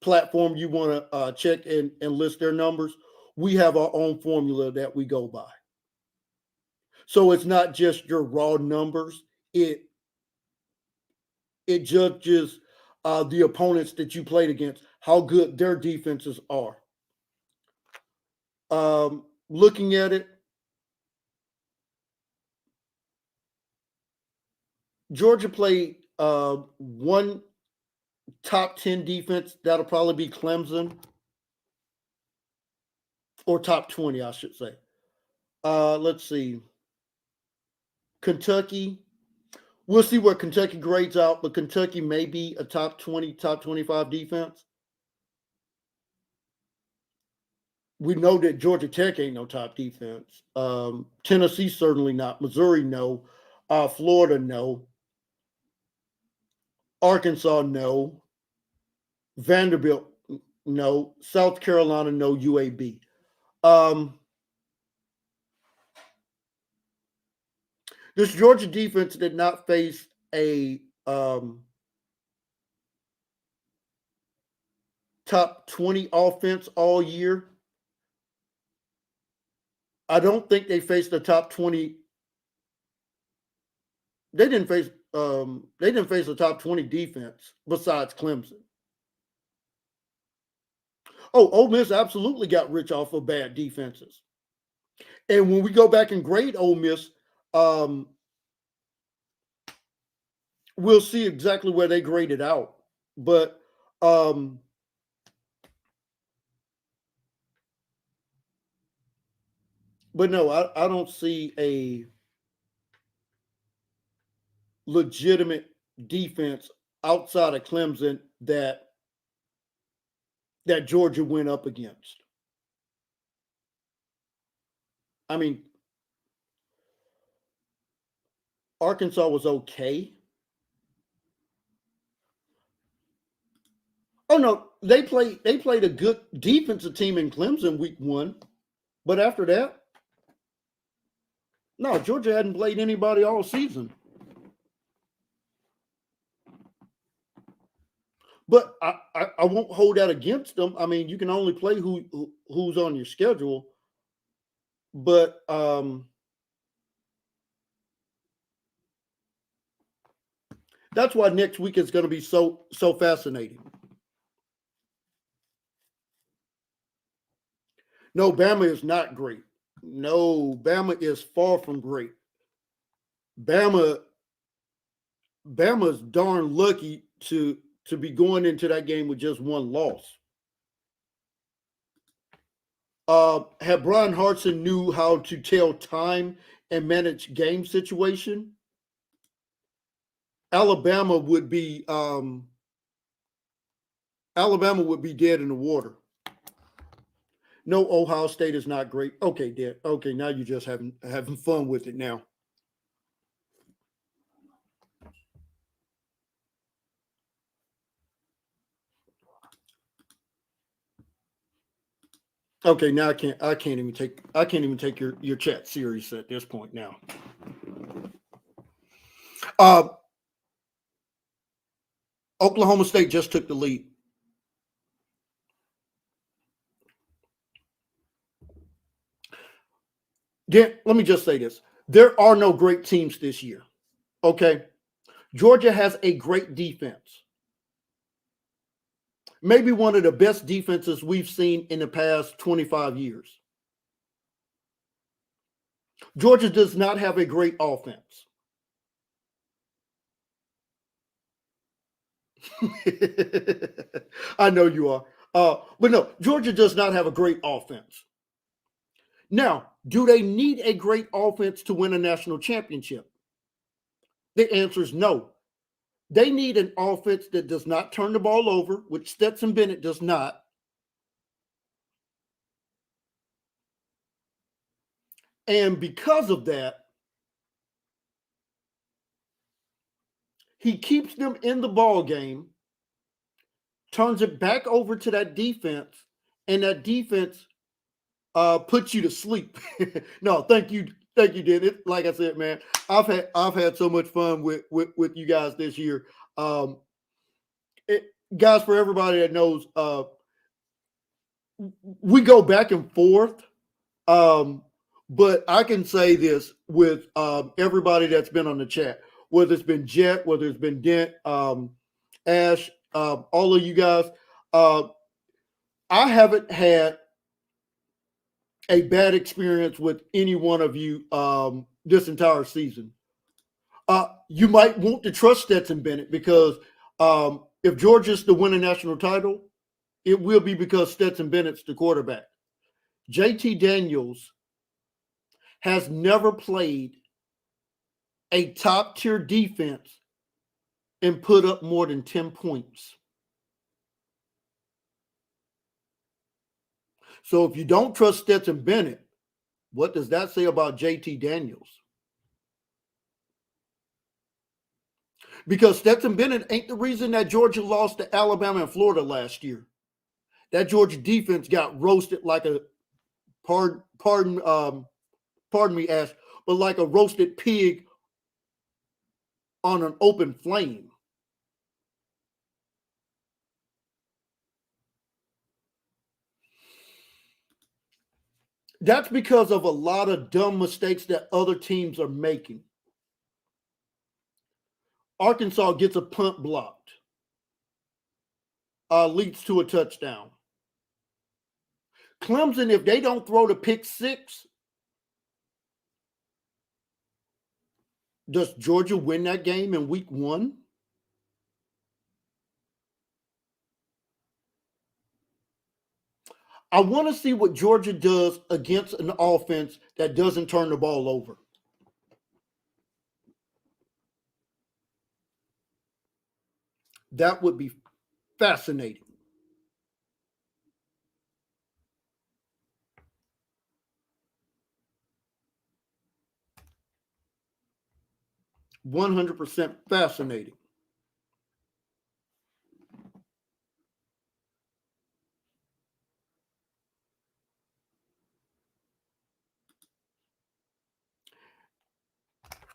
platform you want to check and list their numbers. We have our own formula that we go by. So it's not just your raw numbers. It judges the opponents that you played against, how good their defenses are. Looking at it, Georgia played one top 10 defense. That'll probably be Clemson, or top 20, I should say. Let's see. Kentucky. We'll see where Kentucky grades out, but Kentucky may be a top 20, top 25 defense. We know that Georgia Tech ain't no top defense. Tennessee certainly not. Missouri, no. Florida, no. Arkansas, no. Vanderbilt, no. South Carolina, no. UAB. This Georgia defense did not face a top 20 offense all year. I don't think they faced a top 20. They didn't face a top 20 defense besides Clemson. Oh, Ole Miss absolutely got rich off of bad defenses. And when we go back and grade Ole Miss, we'll see exactly where they graded out. But no, I don't see a legitimate defense outside of Clemson that Georgia went up against. I mean, Arkansas was okay. Oh no, they played a good defensive team in Clemson week 1, but after that, no, Georgia hadn't played anybody all season. But I won't hold that against them. I mean, you can only play who's on your schedule. But that's why next week is going to be so fascinating. No, Bama is not great. No, Bama is far from great. Bama's darn lucky to be going into that game with just one loss. Had Brian Hartson knew how to tell time and manage game situation, Alabama would be dead in the water. No, Ohio State is not great. Okay, dead. Okay, now you're just having fun with it now. Okay, now I can't even take your chat serious at this point now. Oklahoma State just took the lead. Let me just say this. There are no great teams this year. Okay. Georgia has a great defense. Maybe one of the best defenses we've seen in the past 25 years. Georgia does not have a great offense. I know you are. But no, Georgia does not have a great offense. Now, do they need a great offense to win a national championship? The answer is no. They need an offense that does not turn the ball over, which Stetson Bennett does not. And because of that, he keeps them in the ball game, turns it back over to that defense, and that defense puts you to sleep. No, thank you, Dennis. Like I said, man, I've had so much fun with you guys this year. Um, it, guys, for everybody that knows, we go back and forth. Um, but I can say this with everybody that's been on the chat, whether it's been Jet, whether it's been Dent, Ash, all of you guys. Uh, I haven't had a bad experience with any one of you this entire season. You might want to trust Stetson Bennett because if Georgia's to win a national title, it will be because Stetson Bennett's the quarterback. JT Daniels has never played a top tier defense and put up more than 10 points. So if you don't trust Stetson Bennett, what does that say about JT Daniels? Because Stetson Bennett ain't the reason that Georgia lost to Alabama and Florida last year. That Georgia defense got roasted like a pardon me, Ash, but like a roasted pig on an open flame. That's because of a lot of dumb mistakes that other teams are making. Arkansas gets a punt blocked, leads to a touchdown. Clemson, if they don't throw the pick six, does Georgia win that game in week 1? I want to see what Georgia does against an offense that doesn't turn the ball over. That would be fascinating. %100 fascinating.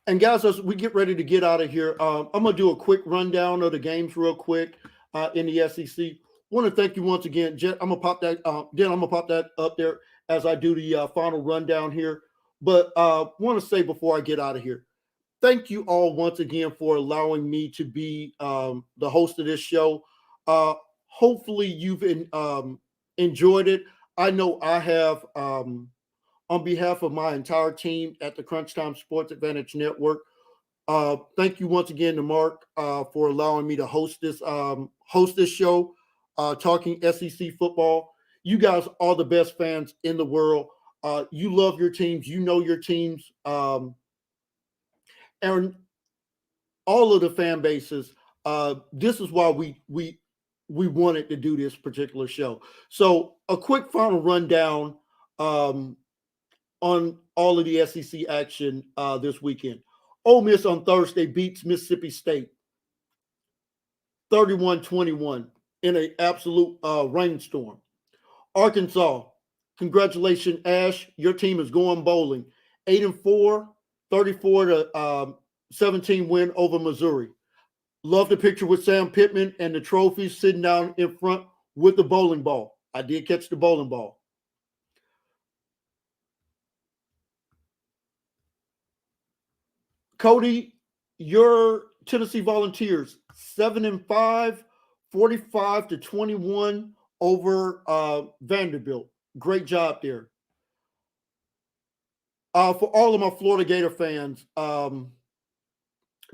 And guys, as we get ready to get out of here, I'm going to do a quick rundown of the games real quick in the SEC. Want to thank you once again, Jet. I'm going to pop that. Dan, I'm going to pop that up there as I do the final rundown here. But want to say before I get out of here, thank you all once again for allowing me to be the host of this show. Hopefully you've enjoyed it. I know I have. On behalf of my entire team at the Crunch Time Sports Advantage Network, thank you once again to Mark for allowing me to host this show, talking SEC football. You guys are the best fans in the world. You love your teams. You know your teams. And all of the fan bases. This is why we wanted to do this particular show. So a quick final rundown on all of the SEC action this weekend. Ole Miss on Thursday beats Mississippi State 31-21 in an absolute rainstorm. Arkansas, congratulations, Ash. Your team is going bowling. 8-4, 34-17 win over Missouri. Love the picture with Sam Pittman and the trophies sitting down in front with the bowling ball. I did catch the bowling ball. Cody, your Tennessee Volunteers 7-5, 45-21 over Vanderbilt. Great job there. For all of my Florida Gator fans,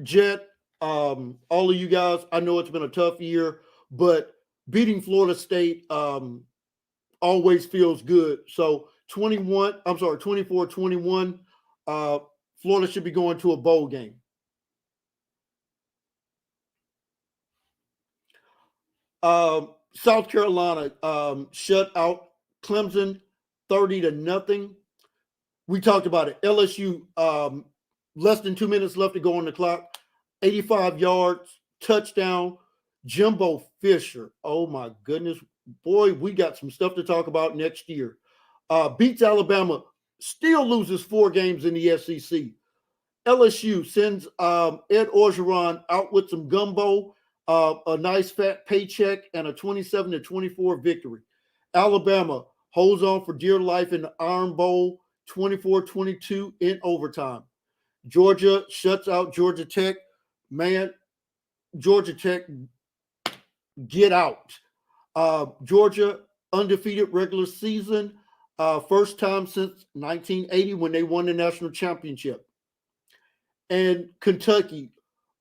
Jet, all of you guys, I know it's been a tough year, but beating Florida State always feels good. So 24-21, Florida should be going to a bowl game. South Carolina shut out Clemson 30-0. We talked about it. LSU, less than 2 minutes left to go on the clock. 85 yards, touchdown. Jimbo Fisher. Oh my goodness. Boy, we got some stuff to talk about next year. Beats Alabama, still loses 4 games in the SEC. LSU sends Ed Orgeron out with some gumbo, a nice fat paycheck, and a 27-24 victory. Alabama holds on for dear life in the Iron Bowl, 24-22 in overtime. Georgia shuts out Georgia Tech. Man, Georgia Tech, get out. Georgia undefeated regular season, first time since 1980 when they won the national championship. And Kentucky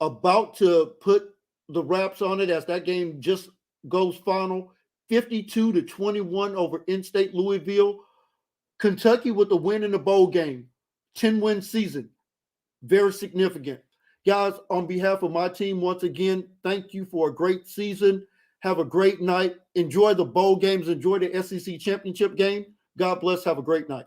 about to put the wraps on it as that game just goes final, 52-21 over in-state Louisville. Kentucky with the win in the bowl game, 10-win season, very significant. Guys, on behalf of my team, once again, thank you for a great season. Have a great night. Enjoy the bowl games. Enjoy the SEC championship game. God bless. Have a great night.